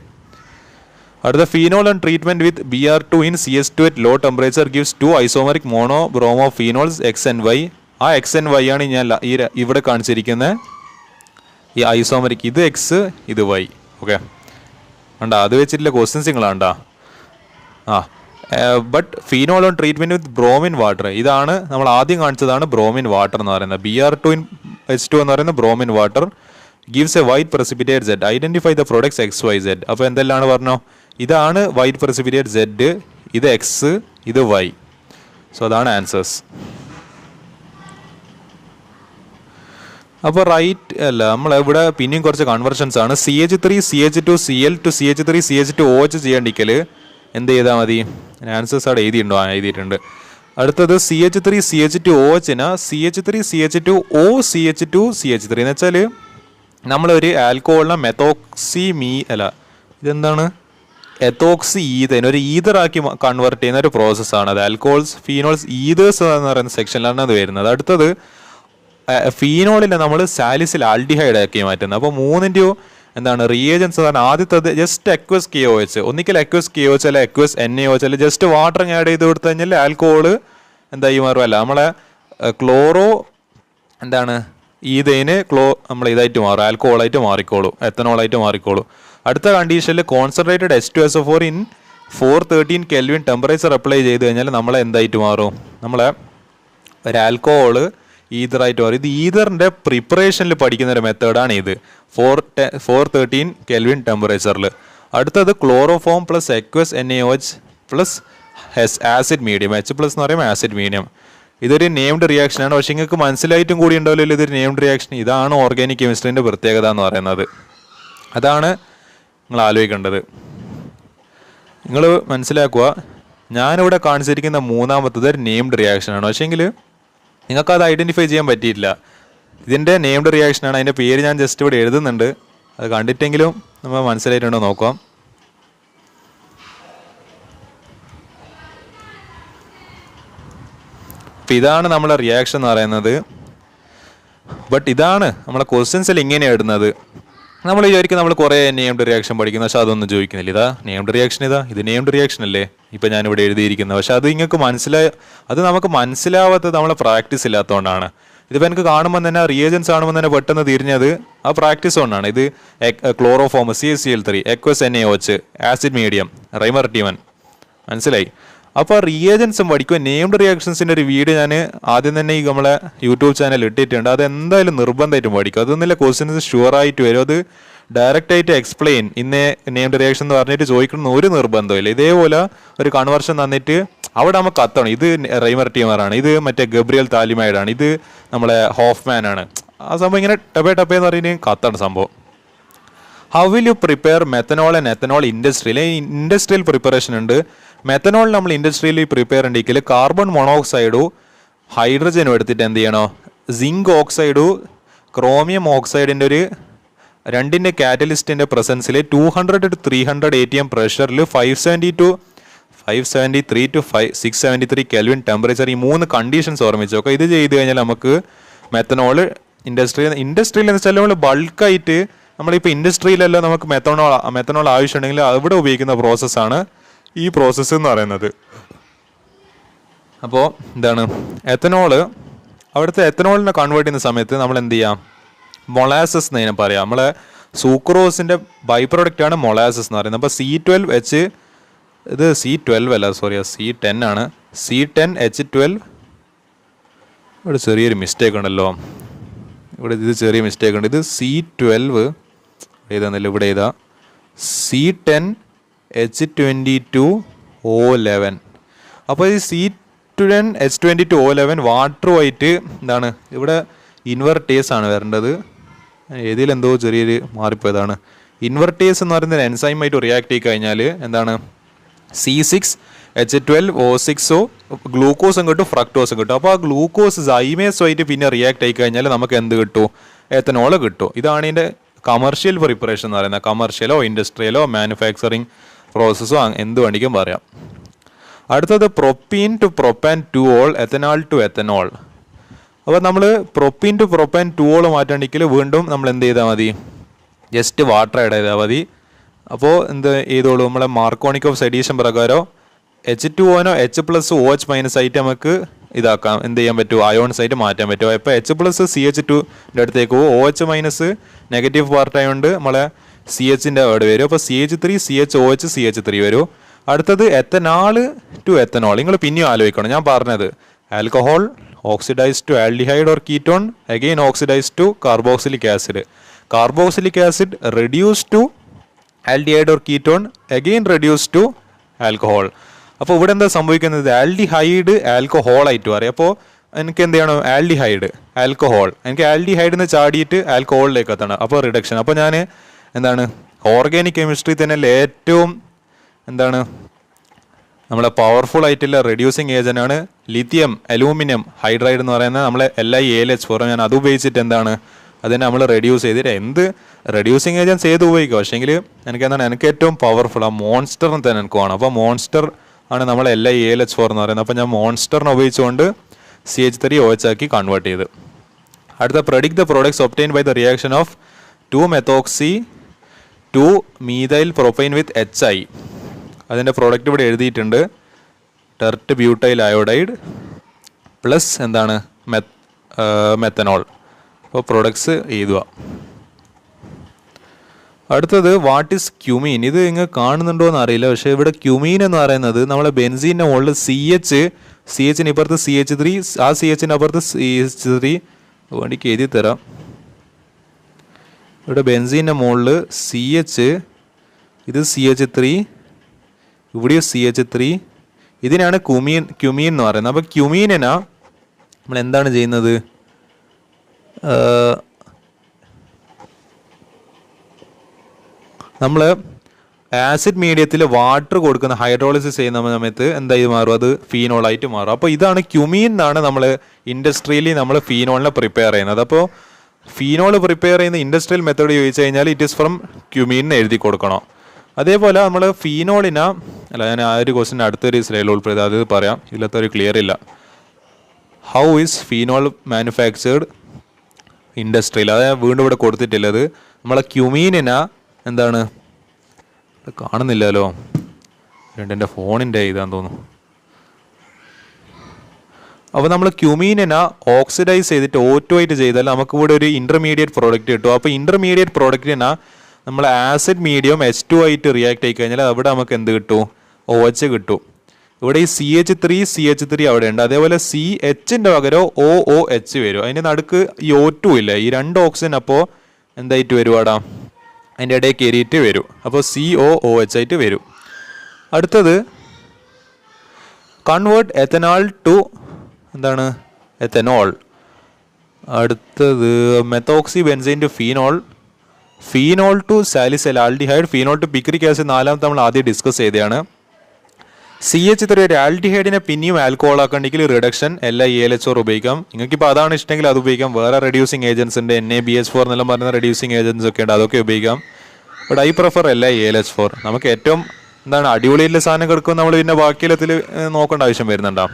അടുത്ത phenol and treatment with Br2 in CS2 at low temperature gives 2 isomeric mono bromo phenols X and Y. ആ X and Y ആണ് ഞാൻ ഇവിടെ കാണിച്ചിരിക്കുന്നത്. ഈ ഐസോമറിക് ഇത് X ഇത് Y. ഓക്കെ, കണ്ടാ അത് വെച്ചിട്ടുള്ള ക്വസ്റ്റ്യൻസ് നിങ്ങളാണ്ടാ. But phenol on treatment with bromine water, ഇതാണ് നമ്മൾ ആദ്യം കാണിച്ചതാണ് ബ്രോമിൻ വാട്ടർ എന്ന് പറയുന്നത്. Br2 in H2 എന്ന് പറയുന്നത് bromine water. Gives A white precipitate Z. Identify the products XYZ. അപ്പോൾ എന്തെല്ലാം പറഞ്ഞോ, ഇതാണ് വൈറ്റ് പ്രസിപ്പിറ്റേറ്റ് Z, ഇത് X, ഇത് Y. സോ അതാണ് ആൻസേഴ്സ്. അപ്പോൾ റൈറ്റ് അല്ല, നമ്മളിവിടെ പിന്നെയും കുറച്ച് കൺവേർഷൻസ് ആണ്. CH3CH2Cl to CH3CH2OH ചെയ്യേണ്ടിക്കൽ എന്ത് ചെയ്താൽ മതി? ആൻസേഴ്സ് അവിടെ എഴുതിയിട്ടുണ്ടോ? എഴുതിയിട്ടുണ്ട്. അടുത്തത് CH3CH2OH CH3CH2OCH2CH3 എന്ന് വെച്ചാൽ നമ്മളൊരു ആൽക്കഹോളിനെ ഇതെന്താണ്, എത്തോക്സി ഈതേൻ ഒരു ഈതറാക്കി കൺവേർട്ട് ചെയ്യുന്ന ഒരു പ്രോസസ്സാണ്. അത് ആൽക്കഹോൾസ്, ഫീനോൾസ്, ഈതേഴ്സ് എന്ന് പറയുന്ന സെക്ഷനിലാണ് അത് വരുന്നത്. അടുത്തത് ഫീനോളിനെ നമ്മൾ സാലിസിൽ ആൽഡിഹൈഡ് ആക്കി മാറ്റുന്നത്. അപ്പോൾ മൂന്നിൻ്റെയോ എന്താണ് റിയേജൻസ് എന്ന് പറഞ്ഞാൽ ആദ്യത്തത് ജസ്റ്റ് അക്വസ് KOH, ഒന്നിക്കൽ അക്വസ് KOH അല്ലെ അക്വസ് NaOH അല്ലെ ജസ്റ്റ് വാട്ടർ ആഡ് ചെയ്ത് കൊടുത്തു കഴിഞ്ഞാൽ ആൽക്കഹോള് എന്തായി മാറുമല്ല, നമ്മളെ ക്ലോറോ എന്താണ് ഈതേന് നമ്മൾ ഇതായിട്ട് മാറും, ആൽക്കഹോളായിട്ട് മാറിക്കോളൂ, എത്തനോളായിട്ട് മാറിക്കോളൂ. അടുത്ത കണ്ടീഷനിൽ concentrated H2SO4 in 413 Kelvin temperature apply ചെയ്ത് കഴിഞ്ഞാൽ നമ്മളെ എന്തായിട്ട് മാറും, നമ്മളെ ഒരു ആൽക്കഹോള് ഈതറായിട്ട് മാറും. ഇത് ഈതറിൻ്റെ പ്രിപ്പറേഷനിൽ പഠിക്കുന്ന ഒരു മെത്തേഡാണ് ഇത്, 413 Kelvin ടെമ്പറേച്ചറിൽ. അടുത്തത് chloroform plus aqueous NaOH plus acid medium, H+ എന്ന് പറയുമ്പോൾ ആസിഡ് മീഡിയം. ഇതൊരു നെയിംഡ് റിയാക്ഷനാണ്. പക്ഷെ നിങ്ങൾക്ക് മനസ്സിലായിട്ടും കൂടി ഉണ്ടാവില്ലല്ലോ ഇതൊരു നെയിംഡ് റിയാക്ഷൻ. ഇതാണ് ഓർഗാനിക് കെമിസ്ട്രീൻ്റെ പ്രത്യേകത എന്ന് പറയുന്നത്. അതാണ് നിങ്ങൾ ആലോചിക്കേണ്ടത്. നിങ്ങൾ മനസ്സിലാക്കുക, ഞാനിവിടെ കാണിച്ചിരിക്കുന്ന മൂന്നാമത്തത് ഒരു നെയിംഡ് റിയാക്ഷനാണ്. പക്ഷേങ്കിൽ നിങ്ങൾക്കത് ഐഡൻറ്റിഫൈ ചെയ്യാൻ പറ്റിയിട്ടില്ല. ഇതിൻ്റെ നെയിംഡ് റിയാക്ഷനാണ്, അതിൻ്റെ പേര് ഞാൻ ജസ്റ്റ് ഇവിടെ എഴുതുന്നുണ്ട്, അത് കണ്ടിട്ടെങ്കിലും നമ്മൾ മനസ്സിലായിട്ടുണ്ടോ നോക്കാം. അപ്പം ഇതാണ് നമ്മളെ റിയാക്ഷൻ എന്ന് പറയുന്നത്. ബട്ട് ഇതാണ് നമ്മളെ ക്വസ്റ്റ്യൻസിൽ ഇങ്ങനെയാണ് ഇടുന്നത്. നമ്മൾ വിചാരിക്കും നമ്മൾ കുറേ നെയിംഡ് റിയാക്ഷൻ പഠിക്കുന്നു, പക്ഷെ അതൊന്നും ചോദിക്കുന്നില്ല. ഇതാ നെയിംഡ് റിയാക്ഷൻ, ഇത് നെയിംഡ് റിയാക്ഷൻ അല്ലേ ഇപ്പം ഞാനിവിടെ എഴുതിയിരിക്കുന്നത്. പക്ഷെ അത് നിങ്ങൾക്ക് അത് നമുക്ക് മനസ്സിലാവാത്തത് നമ്മളെ പ്രാക്ടീസ് ഇല്ലാത്തതുകൊണ്ടാണ്. ഇതിപ്പോൾ എനിക്ക് കാണുമ്പോൾ തന്നെ റിയേജൻസ് കാണുമ്പോൾ തന്നെ പെട്ടെന്ന് തിരിഞ്ഞത് ആ പ്രാക്ടീസ് കൊണ്ടാണ്. ഇത് chloroform, CaCl3, aqueous NaOH, acid medium, Reimer Tiemann, മനസ്സിലായി. അപ്പോൾ റിയേജൻസും പഠിക്കുക. നെയിംഡ് റിയാക്ഷൻസിൻ്റെ ഒരു വീഡിയോ ഞാൻ ആദ്യം തന്നെ ഈ നമ്മളെ യൂട്യൂബ് ചാനൽ ഇട്ടിട്ടുണ്ട്. അത് എന്തായാലും നിർബന്ധമായിട്ടും പഠിക്കും. അതൊന്നുമില്ല, ക്വസ്റ്റ്യൻസ് ഷുവറായിട്ട് വരും. അത് ഡയറക്റ്റായിട്ട് എക്സ്പ്ലെയിൻ ഇന്നേ നെയിംഡ് റിയാക്ഷൻ എന്ന് പറഞ്ഞിട്ട് ചോദിക്കണം ഒരു നിർബന്ധമില്ല. ഇതേപോലെ ഒരു കൺവേർഷൻ തന്നിട്ട് അവിടെ നമുക്ക് കത്തണം, ഇത് റൈമർട്ടിമറാണ്, ഇത് മറ്റേ ഗബ്രിയൽ താലിമൈഡാണ്, ഇത് നമ്മളെ ഹോഫ്മാൻ ആണ്. ആ സംഭവം ഇങ്ങനെ ടപ്പേന്ന് പറഞ്ഞ് കത്തണം സംഭവം. How will you prepare methanol and ethanol industrial preparation ഉണ്ട്. മെത്തനോൾ നമ്മൾ ഇൻഡസ്ട്രിയലി പ്രിപ്പയർ ഉണ്ടെങ്കിൽ കാർബൺ മോണോക്സൈഡും ഹൈഡ്രജനും എടുത്തിട്ട് എന്ത് ചെയ്യണോ, സിങ്ക് ഓക്സൈഡും ക്രോമിയം ഓക്സൈഡിൻ്റെ ഒരു രണ്ടിൻ്റെ കാറ്റലിസ്റ്റിൻ്റെ പ്രസൻസിൽ 200 to 300 ATM പ്രഷറിൽ 573 to 673 Kelvin temperature, ഈ മൂന്ന് കണ്ടീഷൻസ് ഓർമ്മിച്ചു. ഓക്കെ, ഇത് ചെയ്ത് കഴിഞ്ഞാൽ നമുക്ക് മെത്തനോൾ ഇൻഡസ്ട്രിയിൽ എന്ന് വെച്ചാൽ നമ്മൾ ബൾക്കായിട്ട് നമ്മളിപ്പോൾ ഇൻഡസ്ട്രിയിലെല്ലാം നമുക്ക് മെത്തനോൾ ആവശ്യമുണ്ടെങ്കിൽ അവിടെ ഉപയോഗിക്കുന്ന പ്രോസസ്സാണ് ഈ പ്രോസസ്സ് എന്ന് പറയുന്നത്. അപ്പോൾ എന്താണ് എത്തനോള്, അവിടുത്തെ എത്തനോളിനെ കൺവേർട്ട് ചെയ്യുന്ന സമയത്ത് നമ്മൾ എന്ത് ചെയ്യാം, മൊളാസസ് എന്ന് അതിനെ പറയാം. നമ്മളെ സൂക്രോസിൻ്റെ ബൈ പ്രൊഡക്റ്റാണ് മൊളാസസ് എന്ന് പറയുന്നത്. അപ്പോൾ C12H, ഇത് C12 അല്ല, സോറി C10 ആണ്, C10H12. ഇവിടെ ചെറിയൊരു മിസ്റ്റേക്ക് ഉണ്ടല്ലോ, ഇത് ചെറിയ മിസ്റ്റേക്ക് ഉണ്ട്. ഇത് C12 എഴുതാന്നില്ല, ഇവിടെ എഴുതാം C10H22O11. അപ്പോൾ ഈ C10H22O11 വാട്ടറുമായിട്ട് എന്താണ് ഇവിടെ ഇൻവെർട്ടേസ് ആണ് വരേണ്ടത്. ഇതിലെന്തോ ചെറിയൊരു മാറിപ്പോയതാണ്. ഇൻവെർട്ടേസ് എന്ന് പറയുന്നത് എൻസൈമായിട്ട് റിയാക്ട് ചെയ്ത് കഴിഞ്ഞാൽ എന്താണ് C6H12O6 ഗ്ലൂക്കോസും കിട്ടും, ഫ്രക്ടോസും കിട്ടും. അപ്പോൾ ആ ഗ്ലൂക്കോസ് സൈമേസുമായിട്ട് പിന്നെ റിയാക്ട് ആയി കഴിഞ്ഞാൽ നമുക്ക് എന്ത് കിട്ടും, എത്തനോള് കിട്ടും. ഇതാണ് ഇതിൻ്റെ കമേർഷ്യൽ പ്രിപ്പറേഷൻ എന്ന് പറയുന്നത്. കമേർഷ്യലോ ഇൻഡസ്ട്രിയലോ മാനുഫാക്ചറിങ് പ്രോസസ്സോ എന്ത് വേണ്ടിക്കും പറയാം. അടുത്തത് propene to propan 2-ol, ethanol to ethanol. അപ്പോൾ നമ്മൾ പ്രൊപ്പീൻ ടു പ്രൊപ്പാൻ 2-ol മാറ്റാണ്ടെങ്കിൽ വീണ്ടും നമ്മൾ എന്ത് ചെയ്താൽ മതി, ജസ്റ്റ് വാട്ടർ ആഡ് ചെയ്താൽ മതി. അപ്പോൾ എന്ത് ചെയ്തോളൂ, നമ്മളെ മാർക്കോണിക് സഡീഷൻ പ്രകാരം H2O H+OH- ആയിട്ട് നമുക്ക് ഇതാക്കാം, എന്ത് ചെയ്യാൻ പറ്റും, അയോൺസ് ആയിട്ട് മാറ്റാൻ പറ്റും. അപ്പോൾ H+ CH2ൻ്റെ അടുത്തേക്ക് പോകും, OH- നെഗറ്റീവ് പാർട്ട് ആയതുകൊണ്ട് നമ്മളെ CHൻ്റെ അവിടെ വരും. അപ്പോൾ CH3 CHOH CH3 വരും. അടുത്തത് എത്തനാൾ ടു എത്തനോൾ. നിങ്ങൾ പിന്നെയും ആലോചിക്കണം, ഞാൻ പറഞ്ഞത് alcohol oxidise to aldehyde or ketone, again oxidise to carboxylic acid. Carboxylic acid reduce to aldehyde or ketone again reduce to alcohol. അപ്പോൾ ഇവിടെ എന്താ സംഭവിക്കുന്നത്? ആൽഡിഹൈഡ് ആൽക്കഹോൾ ആയിട്ട് പറയും. അപ്പോൾ എനിക്ക് എന്ത് ചെയ്യണം? ആൽഡിഹൈഡ് ആൽക്കഹോൾ, എനിക്ക് ആൽഡിഹൈഡിന്ന് ചാടിയിട്ട് ആൽക്കഹോളിലേക്ക് എത്തണം. അപ്പോൾ റിഡക്ഷൻ. അപ്പോൾ ഞാൻ എന്താണ് ഓർഗാനിക് കെമിസ്ട്രി തന്നെ ഏറ്റവും എന്താണ് നമ്മളെ പവർഫുൾ ആയിട്ടുള്ള റെഡ്യൂസിങ് ഏജന്റ് ആണ് ലിഥിയം അലൂമിനിയം ഹൈഡ്രൈഡ് എന്ന് പറയുന്നത്. നമ്മളെ LiAlH4 ഞാൻ അത് ഉപയോഗിച്ചിട്ട് എന്താണ് അതിനെ നമ്മൾ റെഡ്യൂസ് ചെയ്തിട്ട് എന്ത് റെഡ്യൂസിങ് ഏജൻസ് ഏത് ഉപയോഗിക്കുക. പക്ഷേങ്കിൽ എനിക്ക് ഏറ്റവും പവർഫുൾ ആ മോൺസ്റ്ററിന് തന്നെ എനിക്ക് വേണം. അപ്പോൾ മോൺസ്റ്റർ ആണ് നമ്മളെ LiAlH4 എന്ന് പറയുന്നത്. അപ്പോൾ ഞാൻ മോൺസ്റ്ററിനെ ഉപയോഗിച്ചുകൊണ്ട് CH3OH ആക്കി കൺവേർട്ട് ചെയ്ത്. അടുത്ത predict the products obtain by the reaction of 2-methoxy 2-methyl propane with HI. അതിൻ്റെ പ്രോഡക്റ്റ് ഇവിടെ എഴുതിയിട്ടുണ്ട്. ടെർട്ട് ബ്യൂട്ടൈൽ അയോഡൈഡ് പ്ലസ് എന്താണ് മെത്തനോൾ. അപ്പോൾ പ്രോഡക്ട്സ് എഴുതുക. അടുത്തത് വാട്ട് ഈസ് ക്യുമീൻ. ഇത് നിങ്ങൾ കാണുന്നുണ്ടോ എന്ന് അറിയില്ല. പക്ഷേ ഇവിടെ ക്യുമീൻ എന്ന് പറയുന്നത് നമ്മളെ ബെൻസീൻ്റെ മുകളിൽ CHന് ഇപ്പുറത്ത് CH3, ആ CHന് അപ്പുറത്ത് CH3 വേണ്ടിക്ക് എഴുതി തരാം. ഇവിടെ ബെൻസീൻ്റെ മുകളിൽ CH, ഇത് CH3, ഇവിടെ CH3, ഇതിനാണ് ക്യുമീൻ എന്ന് പറയുന്നത്. അപ്പോൾ ക്യുമീനിനെ നമ്മൾ എന്താണ് ചെയ്യുന്നത്? നമ്മൾ ആസിഡ് മീഡിയത്തിൽ വാട്ടർ കൊടുക്കുന്ന ഹൈഡ്രോളിസിസ് ചെയ്യുന്ന സമയത്ത് എന്തായി മാറും? അത് ഫീനോളായിട്ട് മാറും. അപ്പോൾ ഇതാണ് ക്യുമീൻ എന്നാണ് നമ്മൾ ഇൻഡസ്ട്രിയലി നമ്മൾ ഫീനോളിനെ പ്രിപ്പയർ ചെയ്യുന്നത്. അപ്പോൾ ഫീനോൾ പ്രിപ്പയർ ചെയ്യുന്ന ഇൻഡസ്ട്രിയൽ മെത്തേഡ് ചോദിച്ചു കഴിഞ്ഞാൽ ഇറ്റ് ഈസ് ഫ്രം ക്യുമീൻ എന്ന് എഴുതി കൊടുക്കണം. അതേപോലെ നമ്മൾ ഫീനോളിന ഞാൻ ആ ഒരു ക്വസ്റ്റ്യൻ അടുത്തൊരു സ്ലൈഡിൽ ഉൾപ്പെടുത്തി അത് പറയാം, ഇതിലത്തെ ഒരു ക്ലിയർ ഇല്ല. ഹൗ ഈസ് ഫീനോൾ മാനുഫാക്ചേർഡ് ഇൻഡസ്ട്രിയിൽ, അത് വീണ്ടും ഇവിടെ കൊടുത്തിട്ടുള്ളത്. നമ്മളെ ക്യുമീനിന എന്താണ് കാണുന്നില്ലല്ലോ, എൻ്റെ ഫോണിൻ്റെ ഇതാന്ന് തോന്നുന്നു. അപ്പോൾ നമ്മൾ ക്യുമീനിനെ ഓക്സിഡൈസ് ചെയ്തിട്ട് O2 ആയിട്ട് ചെയ്താൽ നമുക്ക് ഇവിടെ ഒരു ഇൻ്റർമീഡിയറ്റ് പ്രോഡക്റ്റ് കിട്ടും. അപ്പോൾ ഇൻ്റർമീഡിയറ്റ് പ്രോഡക്റ്റിനെ നമ്മൾ ആസിഡ് മീഡിയം H2 ആയിട്ട് റിയാക്ട് ആയി കഴിഞ്ഞാൽ അവിടെ നമുക്ക് എന്ത് കിട്ടും? OH കിട്ടും. ഇവിടെ ഈ CH3 അവിടെ ഉണ്ട്. അതേപോലെ CHൻ്റെ പകരം OOH വരും. അതിൻ്റെ നടുക്ക് ഈ O2 ഇല്ല, ഈ രണ്ട് ഓക്സിജൻ അപ്പോൾ എന്തായിട്ട് വരുവാടാ അതിൻ്റെ ഇടയിൽ കയറിയിട്ട് വരും. അപ്പോൾ COOH ആയിട്ട് വരും. അടുത്തത് കൺവേർട്ട് എത്തനോൾ ടു എന്താണ് എത്തനോൾ. അടുത്തത് methoxy benzene to phenol to salicyl aldehyde, phenol to picric acid. നാലാമത്തെ നമ്മൾ ആദ്യം ഡിസ്കസ് ചെയ്തതാണ്. CH3 ഒരു ആൽഡിഹൈഡിനെ പിന്നെയും ആൽക്കഹോൾ ആക്കണമെങ്കിൽ റിഡക്ഷൻ LiAlH4 ഉപയോഗിക്കാം. നിങ്ങൾക്കിപ്പോൾ അതാണ് ഇഷ്ടമെങ്കിൽ അത് ഉപയോഗിക്കാം. വേറെ റെഡ്യൂസിങ് ഏജൻസ് ഉണ്ട്, NaBH4 എന്നെല്ലാം പറയുന്ന റെഡ്യൂസിങ് ഏജൻസ് ഒക്കെ ഉണ്ട്, അതൊക്കെ ഉപയോഗിക്കാം. But I prefer LiAlH4. നമുക്ക് ഏറ്റവും എന്താണ് അടിപൊളിയുള്ള സാധനം കിടക്കും, നമ്മൾ പിന്നെ ബാക്കിയെല്ലത്തിൽ നോക്കേണ്ട ആവശ്യം വരുന്നുണ്ടാവും.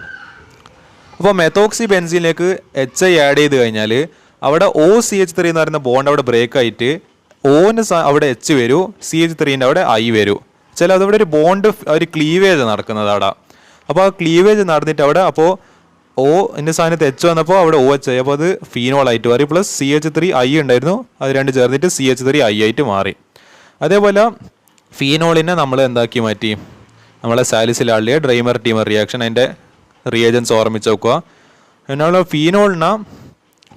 അപ്പോൾ മെത്തോക്സി ബെൻസീനിലേക്ക് HI ആഡ് ചെയ്ത് കഴിഞ്ഞാൽ അവിടെ OCH3 എന്ന് പറയുന്ന ബോണ്ട് അവിടെ ബ്രേക്ക് ആയിട്ട് ഓന് അവിടെ H വരും, CH3ൻ്റെ അവിടെ I വരും. അതവിടെ ഒരു ബോണ്ട് ഒരു ക്ലീവേജ് നടക്കുന്നത് അവിടെ. അപ്പോൾ ആ ക്ലീവേജ് നടന്നിട്ട് അവിടെ അപ്പോൾ എൻ്റെ സ്ഥാനത്ത് H വന്നപ്പോൾ അവിടെ OH ആയി. അപ്പോൾ അത് ഫീനോളായിട്ട് മാറി. പ്ലസ് CH3I ഉണ്ടായിരുന്നു, അത് രണ്ട് ചേർന്നിട്ട് CH3I ആയിട്ട് മാറി. അതേപോലെ ഫീനോളിനെ നമ്മൾ എന്താക്കി മാറ്റി? നമ്മളെ salicylaldehyde Reimer Tiemann reaction, അതിൻ്റെ റിയേജൻസ് ഓർമ്മിച്ച് നോക്കുക. എന്നാൽ ഫീനോളിനെ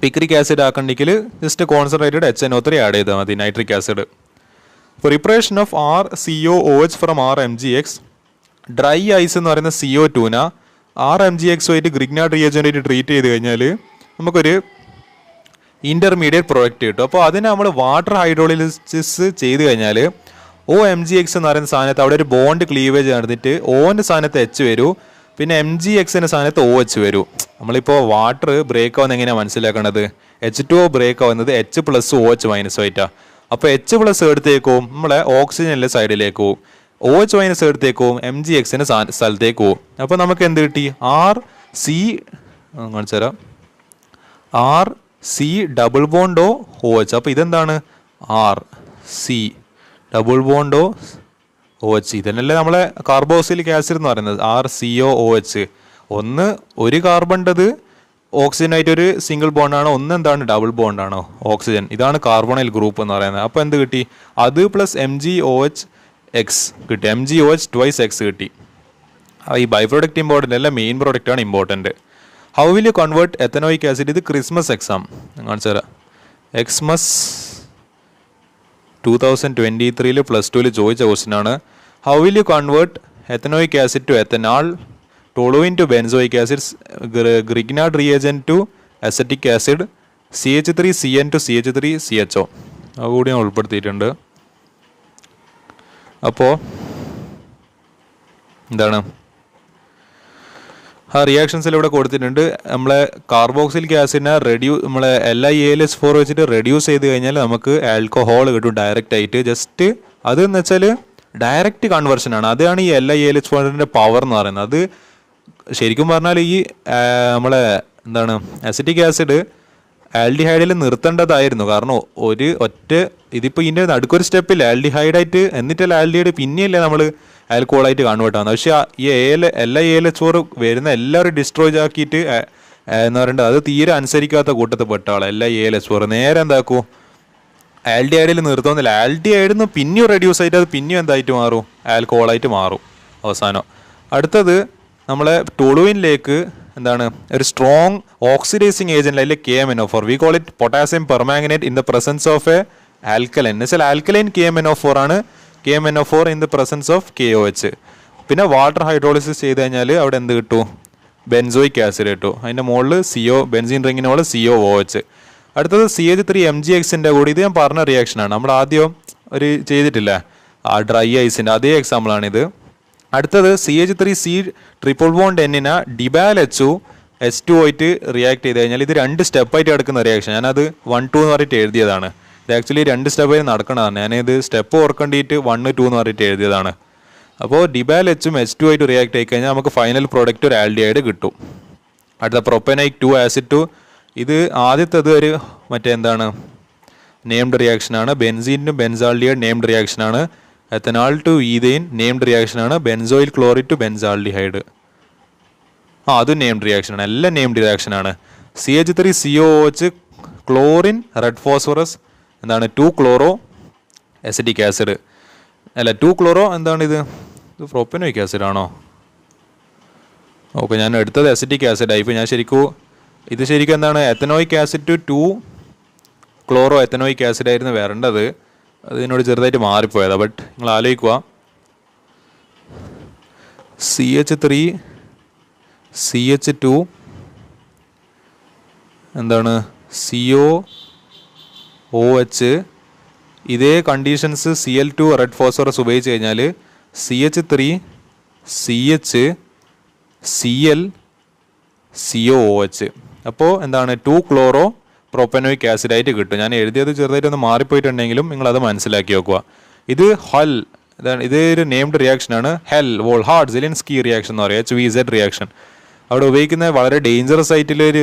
പിക്രിക് ആസിഡ് ആക്കണ്ടെങ്കിൽ ജസ്റ്റ് കോൺസെൻട്രേറ്റഡ് HNO3 ആഡ് ചെയ്താൽ മതി, nitric acid. Preparation of RCOOH from RMgX, dry ice എന്ന് പറയുന്ന CO2നെ RMgX ആയിട്ട് ഗ്രിഗ്നാർഡ് റിയേജൻ്റ് ആയിട്ട് ട്രീറ്റ് ചെയ്ത് കഴിഞ്ഞാൽ നമുക്കൊരു ഇൻ്റർമീഡിയറ്റ് പ്രോഡക്റ്റ് കിട്ടും. അപ്പോൾ അതിനെ നമ്മൾ വാട്ടർ ഹൈഡ്രോളിസിസ് ചെയ്ത് കഴിഞ്ഞാൽ OMgX എന്ന് പറയുന്ന സാധനത്ത് അവിടെ ഒരു ബോണ്ട് ക്ലീവേജ് നടന്നിട്ട് ഓൻ്റെ സ്ഥാനത്ത് H വരും, പിന്നെ MgXൻ്റെ സ്ഥാനത്ത് OH വരും. നമ്മളിപ്പോൾ വാട്ടർ ബ്രേക്ക് ആവുന്നത് എങ്ങനെയാണ് മനസ്സിലാക്കേണ്ടത്? H2O ബ്രേക്ക് ആവുന്നത് H പ്ലസ് OH മൈനസ് ആയിട്ടാണ്. അപ്പോൾ H പ്ലസ് എടുത്തേക്കും നമ്മളെ ഓക്സിജനിലെ സൈഡിലേക്ക് പോകും, OH മൈനസ് എടുത്തേക്കും MgXൻ്റെ സ്ഥലത്തേക്ക് പോകും. അപ്പോൾ നമുക്ക് എന്ത് കിട്ടി? RC കാണിച്ചു തരാം, RC ഡബിൾ ബോണ്ടോ OH. അപ്പോൾ ഇതെന്താണ്? RC ഡബിൾ ബോണ്ടോ OH. ഇതന്നല്ലേ നമ്മളെ കാർബോക്സിലിക് ആസിഡ് എന്ന് പറയുന്നത്, RCOOH. ഒരു കാർബണിൻ്റെത് ഓക്സിജനായിട്ട് ഒരു സിംഗിൾ ബോണ്ടാണോ, ഒന്ന് എന്താണ് ഡബിൾ ബോണ്ടാണോ ഓക്സിജൻ. ഇതാണ് കാർബണൈൽ ഗ്രൂപ്പ് എന്ന് പറയുന്നത്. അപ്പോൾ എന്ത് കിട്ടി? അത് പ്ലസ് MgOH കിട്ടി, MgOH ട്വൈസ് X കിട്ടി. ഈ ബൈ പ്രോഡക്റ്റ് ഇമ്പോർട്ടൻ്റ് അല്ല, മെയിൻ പ്രോഡക്റ്റാണ് important. How will you convert ethanoic acid? ഇത് ക്രിസ്മസ് എക്സാം കാണിച്ചു തരാം. 2023 +2 ചോദിച്ച ക്വസ്റ്റ്യൻ ആണ്. How will you convert ethanoic acid to ethanal, toluene to benzoic acid, Grignard reagent to acetic acid, CH3CN to CH3CHO. അതുകൂടി ഞാൻ ഉൾപ്പെടുത്തിയിട്ടുണ്ട്. അപ്പോൾ എന്താണ് ആ റിയാക്ഷൻസിൽ ഇവിടെ കൊടുത്തിട്ടുണ്ട്. നമ്മളെ കാർബോക്സിലിക് ആസിഡിനെ നമ്മളെ LiAlH4 വെച്ചിട്ട് റെഡ്യൂസ് ചെയ്ത് കഴിഞ്ഞാൽ നമുക്ക് ആൽക്കഹോൾ കിട്ടും ഡയറക്റ്റ് ആയിട്ട്. ജസ്റ്റ് അതെന്ന് വെച്ചാൽ ഡയറക്റ്റ് കൺവേർഷനാണ്. അതാണ് ഈ LiAlH4ൻ്റെ പവർ എന്ന് പറയുന്നത്. അത് ശരിക്കും പറഞ്ഞാൽ ഈ നമ്മളെ എന്താണ് അസിറ്റിക് ആസിഡ് ആൽഡിഹൈഡിൽ നിർത്തേണ്ടതായിരുന്നു. കാരണം ഇതിപ്പോൾ ഇതിൻ്റെ നടുക്കൊരു സ്റ്റെപ്പില്ല ആൽഡിഹൈഡായിട്ട്, എന്നിട്ടല്ല ആൽഡിഹൈഡ് പിന്നെയല്ലേ നമ്മൾ ആൽക്കഹോളായിട്ട് കൺവേർട്ട് ആവുന്നത്. പക്ഷേ ഈ LiAlH4 വരുന്ന എല്ലാവരും ഡിസ്ട്രോയ് ആക്കിയിട്ട് എന്ന് പറയുന്നത് അത് തീരെ അനുസരിക്കാത്ത കൂട്ടത്തിൽ പെട്ട ആളെ LiAlH4 നേരെ എന്താക്കൂ ആൽഡിഹൈഡിൽ നിർത്തുന്നില്ല. ആൽഡിഹൈഡിൽ നിന്ന് പിന്നെയും റെഡ്യൂസ് ആയിട്ട് അത് പിന്നെയും എന്തായിട്ട് മാറും, ആൽക്കഹോളായിട്ട് മാറും അവസാനം. അടുത്തത് നമ്മളെ ടോളുവിനിലേക്ക് എന്താണ് ഒരു സ്ട്രോങ് ഓക്സിഡൈസിങ് ഏജന്റ് അതിൽ KMnO4. We call it potassium permanganate in the presence of a alkaline. എന്ന് വെച്ചാൽ ആൽക്കലൈൻ KMnO4 ആണ്. KMnO4 in the presence of KOH. പിന്നെ വാട്ടർ ഹൈഡ്രോളിസിസ് ചെയ്ത് കഴിഞ്ഞാൽ അവിടെ എന്ത് കിട്ടും, ബെൻസോയിക് ആസിഡ് കിട്ടും. അതിൻ്റെ മുകളിൽ ബെൻസീൻ റിങ്ങിന് മുകളിൽ COOH. അടുത്തത് CH3MgXൻ്റെ കൂടി, ഇത് ഞാൻ പറഞ്ഞ റിയാക്ഷനാണ്. നമ്മൾ ആദ്യം ചെയ്തിട്ടില്ല ആ ഡ്രൈ ഐസിൻ്റെ അതേ എക്സാമ്പിളാണിത്. അടുത്തത് CH3C ട്രിപ്പിൾ ബോണ്ട് N-നെ ഡിബാൽHO H2 ആയിട്ട് റിയാക്ട് ചെയ്ത് കഴിഞ്ഞാൽ ഇത് 2 സ്റ്റെപ്പായിട്ട് കിടക്കുന്ന റിയാക്ഷൻ. ഞാനത് 1, 2 എന്ന് പറഞ്ഞിട്ട് എഴുതിയതാണ്. ഇത് ആക്ച്വലി 2 സ്റ്റെപ്പായിട്ട് നടക്കണതാണ്. ഞാനിത് സ്റ്റെപ്പ് ഓർക്കേണ്ടിയിട്ട് 1, 2 എന്ന് പറഞ്ഞിട്ട് എഴുതിയതാണ്. അപ്പോൾ ഡിബാൽHും H2 ആയിട്ട് റിയാക്ട് ആയി കഴിഞ്ഞാൽ നമുക്ക് ഫൈനൽ പ്രോഡക്റ്റ് ഒരു ആൽഡിഹൈഡ് കിട്ടും. അടുത്ത പ്രൊപ്പനൈക് 2 ആസിഡ് 2, ഇത് ആദ്യത്തേത് ഒരു എന്താണ് നെയിംഡ് റിയാക്ഷനാണ്. ബെൻസീനും ബെൻസാൾഡിഹൈഡ് നെയിംഡ് റിയാക്ഷനാണ്. എത്തനാൽ ടു ഈഥെയിൻ നെയിംഡ് റിയാക്ഷനാണ്. ബെൻസോയിൽ ക്ലോറൈഡ് ടു ബെൻസാൾഡിഹൈഡ് അതും നെയിംഡ് റിയാക്ഷനാണ്. എല്ലാം നെയിംഡ് റിയാക്ഷനാണ്. CH3COOH ക്ലോറിൻ റെഡ് ഫോസ്ഫറസ് എന്താണ് 2 ക്ലോറോ അസിറ്റിക് ആസിഡ് അല്ല 2 ക്ലോറോ ഇത് പ്രൊപ്പനോയിക് ആസിഡ് ആണോ? ഓക്കെ, ഞാൻ എടുത്തത് അസിറ്റിക് ആസിഡായി. ഇപ്പോൾ ഞാൻ ശരിക്കും എന്താണ് ethanoic acid to 2 chloro ethanoic acid ആയിരുന്നു വരേണ്ടത്. അതിനോട് ചെറുതായിട്ട് മാറിപ്പോയതാണ്. ബട്ട് നിങ്ങൾ ആലോചിക്കുക, CH3 CH2 എന്താണ് COOH ഇതേ കണ്ടീഷൻസ് Cl2 റെഡ് ഫോസ്ഫറസ് ഉപയോഗിച്ച് കഴിഞ്ഞാൽ CH3 CH Cl COOH അപ്പോൾ എന്താണ് 2 ക്ലോറോ പ്രൊപ്പനോയിക് ആസിഡായിട്ട് കിട്ടും. ഞാൻ എഴുതിയത് ചെറുതായിട്ടൊന്ന് മാറിപ്പോയിട്ടുണ്ടെങ്കിലും നിങ്ങളത് മനസ്സിലാക്കി വെക്കുക. ഇത് ഇതൊരു നെയിംഡ് റിയാക്ഷനാണ്. വോൾഹാർഡ് സിലിൻസ്കി റിയാക്ഷൻ എന്ന് പറയുക, HVZ റിയാക്ഷൻ. അവിടെ ഉപയോഗിക്കുന്ന വളരെ ഡേഞ്ചറസ് ആയിട്ടുള്ളൊരു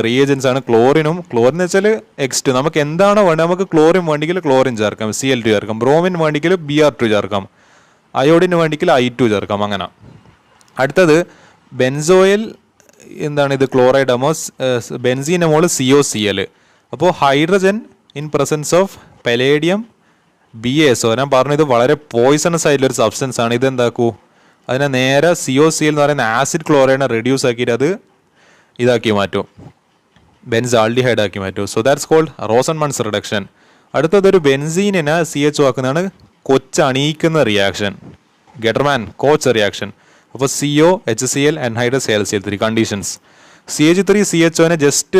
റിയേജൻസ് ആണ് ക്ലോറിൻ എന്ന് വെച്ചാൽ X2. നമുക്ക് എന്താണോ വേണ്ടത്, നമുക്ക് ക്ലോറിൻ വേണ്ടെങ്കിൽ ക്ലോറിൻ ചേർക്കാം, Cl2 ചേർക്കാം, ബ്രോമിൻ വേണ്ടെങ്കിൽ Br2 ചേർക്കാം, അയോഡിന് വേണ്ടെങ്കിൽ I2 ചേർക്കാം, അങ്ങനെ. അടുത്തത് ബെൻസോയിൽ ഇത് ക്ലോറൈഡ് അമോസ് ബെൻസീൻ അമോൾ COCl. അപ്പോൾ hydrogen in presence of palladium BaSO. ഞാൻ പറഞ്ഞത് വളരെ പോയിസണസ് ആയിട്ടുള്ളൊരു സബ്സ്റ്റൻസ് ആണ്. ഇതെന്താക്കൂ, അതിനെ നേരെ COCl എന്ന് പറയുന്ന ആസിഡ് ക്ലോറൈഡിനെ റെഡ്യൂസ് ആക്കിയിട്ട് അത് ഇതാക്കി മാറ്റും, ബെൻസാൾഡിഹൈഡ് ആക്കി മാറ്റും. So that's called Rosenmund's reduction. അടുത്തതൊരു ബെൻസീനിനെ CHO ആക്കുന്നതാണ് കൊച്ചണിയിക്കുന്ന റിയാക്ഷൻ, ഗെറ്റർമാൻ കോച്ച് റിയാക്ഷൻ. അപ്പോൾ CO HCl anhydrous HCl3 conditions. CH3CHOനെ ജസ്റ്റ്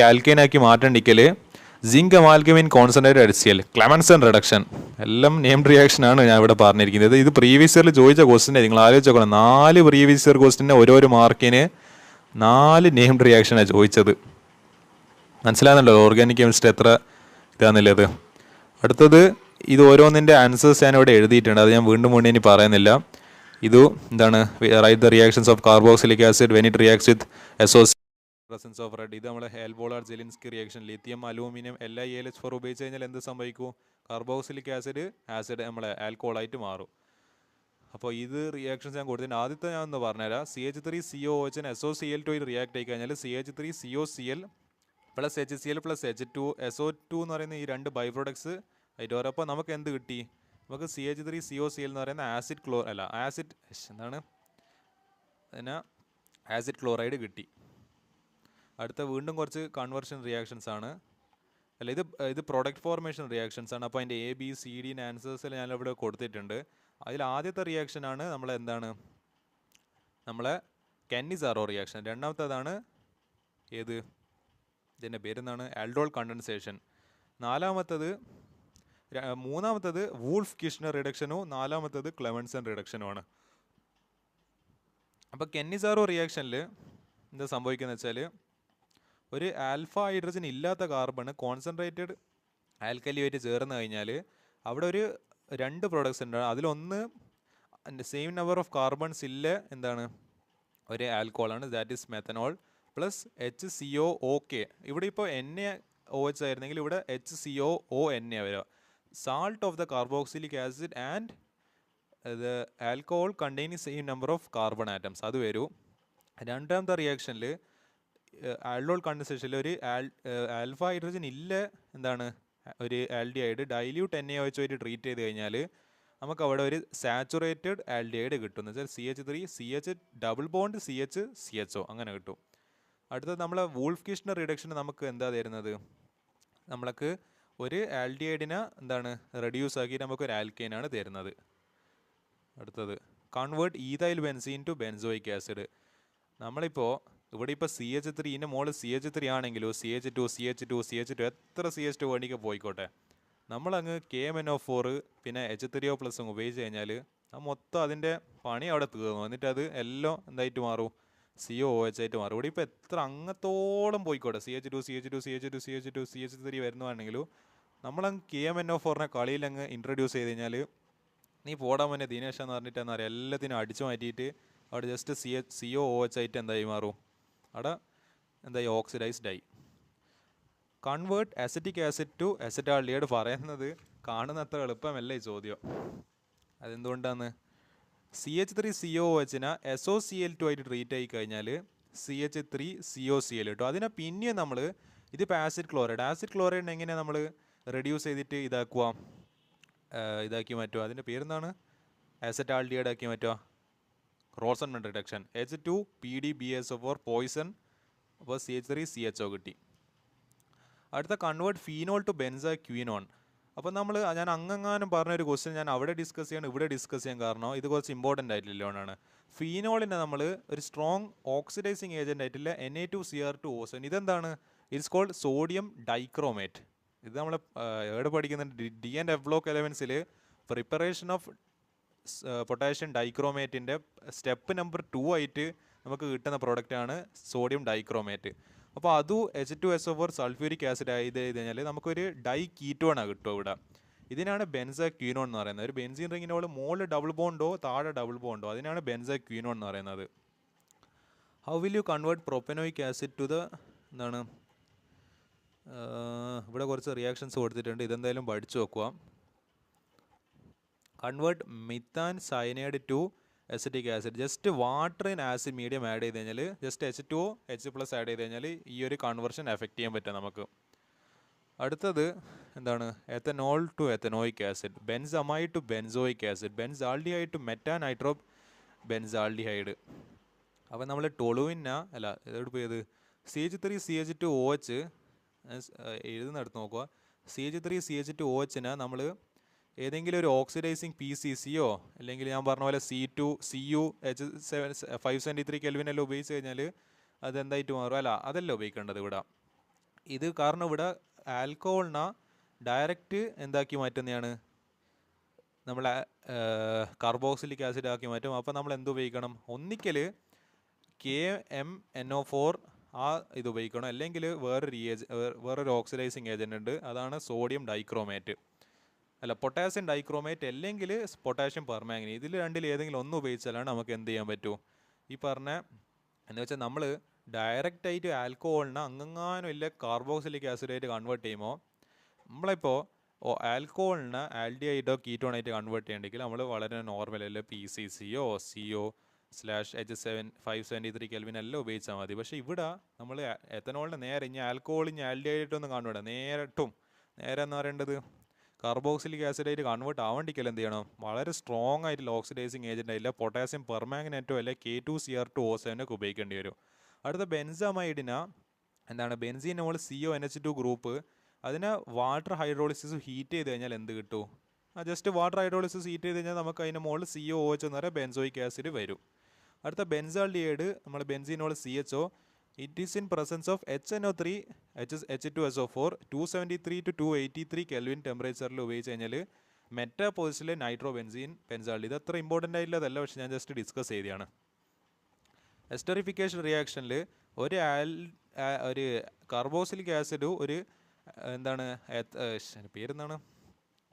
ആൽക്കൈനാക്കി മാറ്റണ്ടിക്കൽ സിങ്ക് അമാൽഗമിൻ കോൺസെൻട്രേറ്റഡ് HCl, ക്ലെമൻസൺ റിഡക്ഷൻ. എല്ലാം നെയിംഡ് റിയാക്ഷൻ ആണ് ഞാൻ ഇവിടെ പറഞ്ഞിരിക്കുന്നത്. ഇത് പ്രീവിയസ് ഇയറിൽ ചോദിച്ച ക്വസ്റ്റിനെ നിങ്ങൾ ആലോചിച്ച് നോക്കണം. 4 പ്രീവിയസ് ഇയർ ക്വസ്റ്റിൻ്റെ ഓരോരോ മാർക്കിന് 4 നെയിംഡ് റിയാക്ഷനാണ് ചോദിച്ചത്. മനസ്സിലാകുന്നുണ്ടോ ഓർഗാനിക് കെമിസ്ട്രി എത്ര ഇതാണെന്നുള്ളത്? അടുത്തത് ഇത് ഓരോന്നിൻ്റെ ആൻസേഴ്സ് ഞാൻ ഇവിടെ എഴുതിയിട്ടുണ്ട്, അത് ഞാൻ വീണ്ടും ഇനി പറയുന്നില്ല. ഇത് write the reactions of carboxylic acid when it reacts with associated presence of red. ഇത് നമ്മളെ Hell Volhard Zelinsky reaction. Lithium aluminium LiAlH4 ഉപയോഗിച്ച് കഴിഞ്ഞാൽ എന്ത് സംഭവിക്കും, കാർബോക്സിലിക് ആസിഡ് നമ്മളെ ആൽക്കഹോളായിട്ട് മാറും. അപ്പോൾ ഇത് റിയാക്ഷൻസ് ഞാൻ കൊടുത്തിട്ടുണ്ട്. ആദ്യത്തെ ഞാൻ ഒന്ന് പറഞ്ഞുതരാം. CH3COOH SOCl2 റിയാക്ട് ആയി കഴിഞ്ഞാൽ CH3COCl plus HCl plus H2SO2 എന്ന് പറയുന്ന ഈ 2 ബൈ പ്രൊഡക്ട്സ് ആയിട്ട് വരും. അപ്പോൾ നമുക്ക് എന്ത് കിട്ടി, നമുക്ക് CH3COCl എന്ന് പറയുന്ന ആസിഡ് ക്ലോറൈഡ് കിട്ടി. അടുത്ത വീണ്ടും കുറച്ച് കൺവേർഷൻ റിയാക്ഷൻസ് ആണ്. അല്ല ഇത് പ്രൊഡക്റ്റ് ഫോർമേഷൻ റിയാക്ഷൻസ് ആണ്. അപ്പോൾ അതിൻ്റെ ABCD ആൻസേഴ്സിൽ ഞാനിവിടെ കൊടുത്തിട്ടുണ്ട്. അതിൽ ആദ്യത്തെ റിയാക്ഷനാണ് നമ്മളെ കെന്നിസാറോ റിയാക്ഷൻ. രണ്ടാമത്തേതാണ് ഏത്, ഇതിൻ്റെ പേരെന്താണ്, ആൽഡോൾ കണ്ടൻസേഷൻ. മൂന്നാമത്തത് വൂൾഫ് കിഷ്ണർ റിഡക്ഷനോ, നാലാമത്തത് ക്ലെമൻസൺ റിഡക്ഷനുമാണ്. അപ്പോൾ കെന്നിസാറോ റിയാക്ഷനിൽ എന്താ സംഭവിക്കുന്നത് വെച്ചാൽ, ഒരു ആൽഫ ഹൈഡ്രജൻ ഇല്ലാത്ത കാർബണ് കോൺസെൻട്രേറ്റഡ് ആൽക്കലിയുമായിട്ട് ചേർന്ന് കഴിഞ്ഞാൽ അവിടെ ഒരു 2 പ്രോഡക്ട്സ് ഉണ്ട്. അതിലൊന്ന് സെയിം നമ്പർ ഓഫ് കാർബൺസ് ഇല്ല ഒരു ആൽക്കോളാണ്, that is methanol plus HCOOK. ഇവിടെ ഇപ്പോൾ NaOH ആയിരുന്നെങ്കിൽ ഇവിടെ HCOONA വരിക. Salt of the carboxylic acid and the alcohol containing same number of carbon atoms, അത് വരൂ. രണ്ടാമത്തെ റിയാക്ഷനിൽ ആൽഡോൾ കണ്ടൻസേഷനിൽ ഒരു ആൽഫ ഹൈഡ്രജൻ ഇല്ല ഒരു ആൽഡിഹൈഡ് ഡൈല്യൂട്ട് NaOH ആയിട്ട് ട്രീറ്റ് ചെയ്ത് കഴിഞ്ഞാൽ നമുക്ക് അവിടെ ഒരു സാച്ചുറേറ്റഡ് ആൽഡിഹൈഡ് കിട്ടും. എന്ന് വെച്ചാൽ CH3 CH double bond CHO അങ്ങനെ കിട്ടും. അടുത്തത് നമ്മളെ വൂൾഫ് കിഷ്ണർ റിഡക്ഷന് നമുക്ക് എന്താ തരുന്നത്, നമ്മൾക്ക് ഒരു ആൽഡിഹൈഡിനെ റെഡ്യൂസ് ആക്കിയിട്ട് നമുക്ക് ഒരു ആൽക്കെയിനാണ് തരുന്നത്. അടുത്തത് convert ethyl benzene to benzoic acid. നമ്മളിപ്പോൾ ഇവിടെ ഇപ്പോൾ CH3 മോള് CH3 ആണെങ്കിലോ CH2 എത്ര CH2 വേണ്ടിക്ക് പോയിക്കോട്ടെ, നമ്മളങ്ങ് KMnO4 പിന്നെ H3O+ ഉപയോഗിച്ച് കഴിഞ്ഞാൽ മൊത്തം അതിൻ്റെ പണി അവിടെ തീർന്നു. എന്നിട്ട് അത് എല്ലാം എന്തായിട്ട് മാറും, COOH ആയിട്ട് മാറും. ഇവിടെ ഇപ്പോൾ എത്ര അങ്ങത്തോളം പോയിക്കോട്ടെ, CH3 വരുന്നതാണെങ്കിലും നമ്മളങ്ങ് KMnO4 കളിയിലങ്ങ് ഇൻട്രൊഡ്യൂസ് ചെയ്ത് കഴിഞ്ഞാൽ നീ പോടാൻ മുന്നേ ദിനേശ് എന്ന് പറഞ്ഞിട്ട് എന്താ പറയുക, എല്ലാത്തിനും അടിച്ചു മാറ്റിയിട്ട് അവിടെ ജസ്റ്റ് COOH ആയിട്ട് എന്തായി മാറും, അവിടെ ഓക്സിഡൈസ്ഡ് ആയി. Convert acetic acid to acetaldehyde പറയുന്നത് കാണുന്നത്ര എളുപ്പമല്ല ഈ ചോദ്യം. അതെന്തുകൊണ്ടാണ്, CH3COOH SOCl2 ആയിട്ട് ട്രീറ്റ് ആയി കഴിഞ്ഞാൽ CH3COCl കിട്ടും. അതിനെ പിന്നെ നമ്മൾ ഇതിപ്പോൾ ആസിഡ് ക്ലോറൈഡ് എങ്ങനെ നമ്മൾ റെഡ്യൂസ് ചെയ്തിട്ട് ഇതാക്കി മാറ്റുക, അതിൻ്റെ പേരെന്താണ്, അസറ്റാൾഡിഹൈഡ് ആക്കി മാറ്റുക, റോസൻമൺ റിഡക്ഷൻ. H2PDBSO4 പോയിസൺ, അപ്പോൾ CH3CHO കിട്ടി. അടുത്ത കൺവേർട്ട് ഫീനോൾ ടു ബെൻസോക്വിനോൺ. അപ്പോൾ ഞാൻ അങ്ങെങ്ങാനും പറഞ്ഞൊരു ക്വസ്റ്റ്യൻ ഞാൻ അവിടെ ഡിസ്കസ് ചെയ്യണം, ഇവിടെ ഡിസ്കസ് ചെയ്യാൻ കാരണം ഇത് കുറച്ച് ഇമ്പോർട്ടൻ്റ് ആയിട്ടുള്ളതാണ്. ഫീനോളിനെ നമ്മൾ ഒരു സ്ട്രോങ് ഓക്സിഡൈസിങ് ഏജൻ്റ് ആയിട്ടുള്ള Na2Cr2O7, ഇതെന്താണ്, ഇറ്റ്സ് കോൾഡ് സോഡിയം ഡൈക്രോമേറ്റ്. ഇത് നമ്മൾ എവിടെ പഠിക്കുന്നുണ്ട്, D&F ബ്ലോക്ക് എലമെൻസിൽ പ്രിപ്പറേഷൻ ഓഫ് പൊട്ടാഷ്യം ഡൈക്രോമേറ്റിൻ്റെ സ്റ്റെപ്പ് നമ്പർ 2 ആയിട്ട് നമുക്ക് കിട്ടുന്ന പ്രോഡക്റ്റാണ് സോഡിയം ഡൈക്രോമേറ്റ്. അപ്പോൾ അതും H2SO4 സൾഫ്യൂരിക് ആസിഡ് ആയത് കഴിഞ്ഞാൽ നമുക്കൊരു ഡൈ കീറ്റോണാണ് കിട്ടുക ഇവിടെ. ഇതിനാണ് ബെൻസോക്വിനോൺ എന്ന് പറയുന്നത്. ഒരു ബെൻസീൻ റിങ്ങിനോട് മുകളിൽ ഡബിൾ ബോണ്ടോ താഴെ ഡബിൾ ബോണ്ടോ, അതിനാണ് ബെൻസോക്വിനോൺ എന്ന് പറയുന്നത്. How will you convert propanoic acid to ഇവിടെ കുറച്ച് റിയാക്ഷൻസ് കൊടുത്തിട്ടുണ്ട്, ഇതെന്തായാലും പഠിച്ചു നോക്കുക. Convert methane cyanide to acetic acid. Just water in acid medium add ചെയ്ത് കഴിഞ്ഞാൽ, ജസ്റ്റ് H2O H+ ആഡ് ചെയ്ത് കഴിഞ്ഞാൽ ഈ ഒരു കൺവേർഷൻ എഫക്റ്റ് ചെയ്യാൻ പറ്റും നമുക്ക്. അടുത്തത് ethanol to ethanoic acid, benzamide to benzoic acid, benzaldehyde to meta nitro benzaldehyde. അപ്പോൾ നമ്മൾ ഇതോട് പോയത് CH3CH2OH എഴുതുന്നിടത്ത് നോക്കുക. CH3CH2OH നമ്മൾ ഏതെങ്കിലും ഒരു ഓക്സിഡൈസിങ് PCCയോ അല്ലെങ്കിൽ ഞാൻ പറഞ്ഞ പോലെ C2Cu H573 കെൽവിനെല്ലാം ഉപയോഗിച്ച് കഴിഞ്ഞാൽ അതെന്തായിട്ട് മാറും, അതല്ല ഉപയോഗിക്കേണ്ടത് ഇവിടെ. ഇത് കാരണം ഇവിടെ ആൽക്കഹോളിനെ ഡയറക്റ്റ് എന്താക്കി മാറ്റുന്നതാണ്, നമ്മൾ കാർബോക്സിലിക് ആസിഡ് ആക്കി മാറ്റും. അപ്പോൾ നമ്മൾ എന്ത് ഉപയോഗിക്കണം, ഒന്നിക്കൽ KMnO4 ഇത് ഉപയോഗിക്കണം, അല്ലെങ്കിൽ വേറൊരു ഓക്സിഡൈസിങ് ഏജൻ്റ് ഉണ്ട്, അതാണ് സോഡിയം ഡൈക്രോമേറ്റ്. പൊട്ടാസ്യം ഡൈക്രോമേറ്റ് അല്ലെങ്കിൽ പൊട്ടാസ്യം പെർമാംഗനേറ്റ്, ഇതിൽ രണ്ടിൽ ഏതെങ്കിലും ഒന്ന് ഉപയോഗിച്ചാലാണ് നമുക്ക് എന്ത് ചെയ്യാൻ പറ്റൂ, ഈ പറഞ്ഞ എന്ന് വെച്ചാൽ നമ്മൾ ഡയറക്റ്റായിട്ട് ആൽക്കഹോളിനെ അങ്ങെങ്ങാനും ഇല്ല കാർബോക്സിലിക് ആസിഡായിട്ട് കൺവേർട്ട് ചെയ്യുമ്പോൾ, നമ്മളിപ്പോൾ ആൽക്കഹോളിനെ ആൽഡിഹൈഡോ കീറ്റോണായിട്ട് കൺവേർട്ട് ചെയ്യണമെങ്കിൽ നമ്മൾ വളരെ നോർമൽ അല്ല PCCയോ CO/H573 കെൽവിൻ എല്ലാം ഉപയോഗിച്ചാൽ മതി. പക്ഷേ ഇവിടെ നമ്മൾ എത്തനോളിനെ നേരെ ആൽക്കഹോളിന് ആൽഡിഹൈഡൊന്നും കൺവേർട്ട് നേരെ എന്ന് പറയേണ്ടത് കാർബോക്സിലിക് ആസിഡായിട്ട് കൺവേർട്ട് ആവേണ്ടിക്കൽ എന്ത് ചെയ്യണം, വളരെ സ്ട്രോങ് ആയിട്ടുള്ള ഓക്സിഡൈസിങ് ഏജൻ്റ് ആയില്ല പൊട്ടാസ്യം പെർമാംഗനേറ്റോ അല്ലെ K2Cr2O7 ഒക്കെ ഉപയോഗിക്കേണ്ടി വരും. അടുത്ത ബെൻസമൈഡിന് ബെൻസീൻ നമ്മൾ CONH2 ഗ്രൂപ്പ് അതിനെ വാട്ടർ ഹൈഡ്രോളിസിസ് ഹീറ്റ് ചെയ്ത് കഴിഞ്ഞാൽ എന്ത് കിട്ടും? ജസ്റ്റ് വാട്ടർ ഹൈഡ്രോളിസിസ് ഹീറ്റ് ചെയ്ത് കഴിഞ്ഞാൽ നമുക്ക് അതിൻ്റെ മുകളിൽ COOH എന്ന് പറയുക ബെൻസോയിക് ആസിഡ് വരും. അടുത്ത ബെൻസാൾഡിഹൈഡ് നമ്മൾ benzenol CHO, it is in presence of HNO3 H2SO4 273 to 283 kelvin ടെമ്പറേച്ചറിൽ ഉപയോഗിച്ച് കഴിഞ്ഞാൽ മെറ്റാപോസിലെ നൈട്രോ ബെൻസാൾഡ്. ഇത് അത്ര ഇമ്പോർട്ടൻ്റ് ആയില്ലതല്ല, പക്ഷേ ഞാൻ ജസ്റ്റ് ഡിസ്കസ് ചെയ്തതാണ്. എസ്റ്ററിഫിക്കേഷൻ റിയാക്ഷനിൽ ഒരു കാർബോക്സിലിക് ആസിഡും ഒരു എന്താണ് പേരെന്താണ്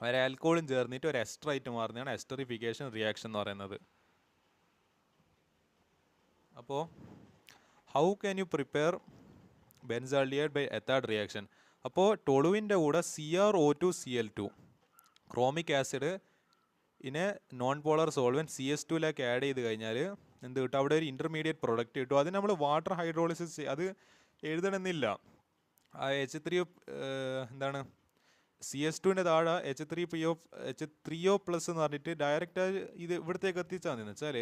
ഒരു ആൽക്കോളും ചേർന്നിട്ട് ഒരു എസ്റ്ററായിട്ട് മാറുന്നതാണ് എസ്റ്ററിഫിക്കേഷൻ റിയാക്ഷൻ എന്ന് പറയുന്നത്. അപ്പോൾ how can you prepare benzaldehyde by എത്താഡ് റിയാക്ഷൻ? അപ്പോൾ ടൊളുവിൻ്റെ കൂടെ CrO2Cl2 ക്രോമിക് ആസിഡ് ഇനെ നോൺ പോളർ സോൾവെൻറ്റ് CS2ലേക്ക് ആഡ് ചെയ്ത് കഴിഞ്ഞാൽ എന്ത് കിട്ടും? അവിടെ ഒരു ഇൻ്റർമീഡിയറ്റ് പ്രൊഡക്റ്റ് കിട്ടും. അതിന് നമ്മൾ വാട്ടർ ഹൈഡ്രോളിസിസ് അത് എഴുതണമെന്നില്ല. ആ H3 എന്താണ് CS2ൻ്റെ താഴെ H3O+ എന്ന് പറഞ്ഞിട്ട് ഡയറക്റ്റ് ഇത് ഇവിടത്തേക്ക് എത്തിച്ചാൽ മതി. എന്ന് വെച്ചാൽ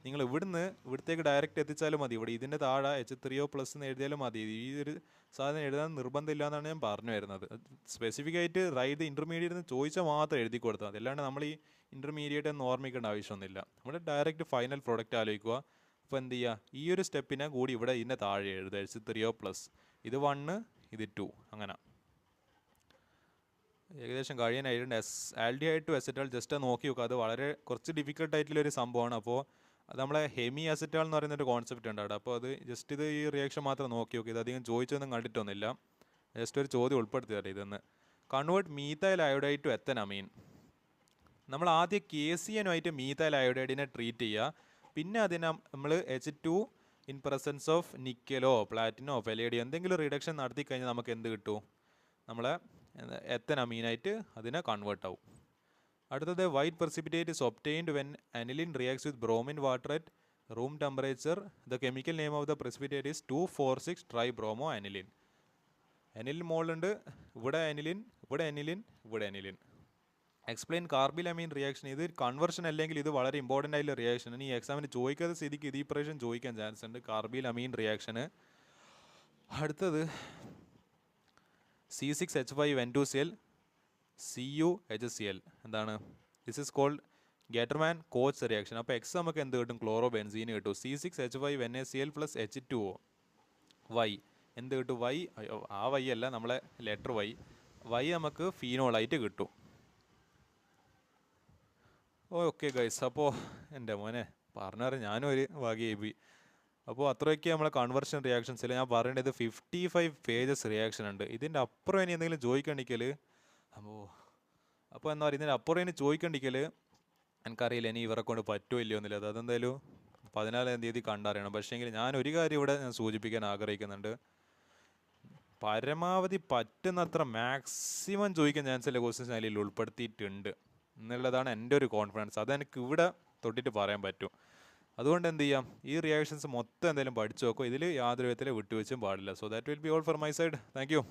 നിങ്ങൾ ഇവിടത്തേക്ക് ഡയറക്റ്റ് എത്തിച്ചാലും മതി. ഇവിടെ ഇതിൻ്റെ താഴെ H3O+ എന്ന് എഴുതിയാലും മതി. ഈ ഒരു സാധനം എഴുതാൻ നിർബന്ധമില്ല എന്നാണ് ഞാൻ പറഞ്ഞു വരുന്നത്. സ്പെസിഫിക് ആയിട്ട് റൈറ്റ് ഇൻ്റർമീഡിയറ്റ് എന്ന് ചോദിച്ചാൽ മാത്രം എഴുതി കൊടുത്താൽ മതി. അല്ലാണ്ട് നമ്മൾ ഈ ഇൻ്റർമീഡിയറ്റ് എന്ന് ഓർമ്മിക്കേണ്ട ആവശ്യമൊന്നുമില്ല. നമ്മൾ ഡയറക്റ്റ് ഫൈനൽ പ്രോഡക്റ്റ് ആലോചിക്കുക. അപ്പോൾ എന്ത് ചെയ്യുക? ഈ ഒരു സ്റ്റെപ്പിനെ കൂടി ഇവിടെ ഇതിൻ്റെ താഴെ എഴുതുക H3O+. ഇത് 1, ഇത് 2, അങ്ങനെ ഏകദേശം കഴിയാനായിട്ടുണ്ട്. ആൽഡിഹൈഡ് ടു അസെറ്റാൾ ജസ്റ്റ് നോക്കി നോക്കുക. അത് വളരെ കുറച്ച് ഡിഫിക്കൽട്ടായിട്ടുള്ളൊരു സംഭവമാണ്. അപ്പോൾ അത് നമ്മളെ ഹെമി അസെറ്റാൾ എന്ന് പറയുന്നൊരു കോൺസെപ്റ്റ് ഉണ്ട് അവിടെ. അപ്പോൾ അത് ജസ്റ്റ് ഇത് ഈ റിയാക്ഷൻ മാത്രം നോക്കി നോക്കി. ഇത് അധികം ചോദിച്ചൊന്നും കണ്ടിട്ടൊന്നുമില്ല. ജസ്റ്റ് ഒരു ചോദ്യം ഉൾപ്പെടുത്തി തരാം ഇതെന്ന്. Convert methyl iodide to ethanamine. നമ്മൾ ആദ്യം KCNുമായിട്ട് മീഥൈൽ അയോഡൈഡിനെ ട്രീറ്റ് ചെയ്യുക. പിന്നെ അതിനെ നമ്മൾ H2 ഇൻ പ്രസൻസ് ഓഫ് നിക്കലോ പ്ലാറ്റിനോ പലേഡിയോ എന്തെങ്കിലും റിഡക്ഷൻ നടത്തി കഴിഞ്ഞാൽ നമുക്ക് എന്ത് കിട്ടും? നമ്മളെ എത്തനമീനായിട്ട് അതിനെ കൺവേർട്ട് ആവും. അടുത്തത് white precipitate is obtained when aniline reacts with bromine water at room temperature. The chemical name of the precipitate is 2,4,6 tribromoaniline. Aniline മോളുണ്ട്, ഇവിടെ അനിലിൻ, ഇവിടെ അനിലിൻ, ഇവിടെ അനിലിൻ. Explain carbylamine reaction. ഇത് കൺവേർഷൻ അല്ലെങ്കിൽ ഇത് വളരെ ഇമ്പോർട്ടൻ്റ് ആയിട്ടുള്ള റിയാക്ഷൻ. ഈ എക്സാമിന് ചോദിക്കാത്ത സ്ഥിതിക്ക് ഇത് ഈ പ്രാവശ്യം ചോദിക്കാൻ ചാൻസ് ഉണ്ട്, കാർബിലമീൻ റിയാക്ഷന്. അടുത്തത് C6H5N2Cl CuHCl. എന്താണ്? This is called Gattermann Koch reaction. അപ്പോൾ എക്സ് നമുക്ക് എന്ത് കിട്ടും? ക്ലോറോ ബെൻസീൻ കിട്ടും. C6H5NaCl + H2O. Y എന്ത് കിട്ടും? Y ആ Y അല്ല, നമ്മളെ ലെറ്റർ Y നമുക്ക് ഫീനോളായിട്ട് കിട്ടും. ഓക്കെ ഗൈസ്, അപ്പോൾ എൻ്റെ മോനെ പറഞ്ഞാൽ ഞാനും ഒരു ഭാഗ്യമായി പോയി. അപ്പോൾ അത്രയൊക്കെ നമ്മളെ കൺവേർഷൻ റിയാക്ഷൻസിൽ ഞാൻ പറയേണ്ടത് 55 പേജസ് റിയാക്ഷൻ ഉണ്ട്. ഇതിൻ്റെ അപ്പുറം ഇനി എന്തെങ്കിലും ചോദിക്കണ്ടെങ്കിൽ അപ്പോൾ എന്താ പറയുക, ഇതിൻ്റെ അപ്പുറം ഇനി ചോദിക്കണ്ടെങ്കിൽ എനിക്കറിയില്ല ഇനി ഇവരെ കൊണ്ട് പറ്റുമോ ഇല്ലയോ എന്നില്ല. അതെന്തായാലും 14-ാം തീയതി കണ്ടറിയണം. പക്ഷേങ്കിൽ ഞാൻ ഒരു കാര്യം ഇവിടെ ഞാൻ സൂചിപ്പിക്കാൻ ആഗ്രഹിക്കുന്നുണ്ട്. പരമാവധി പറ്റുന്നത്ര മാക്സിമം ചോദിക്കാൻ ചാൻസ് ഉള്ള ക്വസ്റ്റ്യൻസ് അതിൽ ഉൾപ്പെടുത്തിയിട്ടുണ്ട് എന്നുള്ളതാണ് എൻ്റെ ഒരു കോൺഫിഡൻസ്. അതെനിക്ക് ഇവിടെ തൊട്ടിട്ട് പറയാൻ പറ്റും. അതുകൊണ്ട് എന്ത് ചെയ്യാം, ഈ റിയാക്ഷൻസ് മൊത്തം എന്തായാലും പഠിച്ചു നോക്കും. ഇതിൽ യാതൊരു വിധത്തിൽ വിട്ടുവെച്ചും പാടില്ല. So that will be all for my side. Thank you.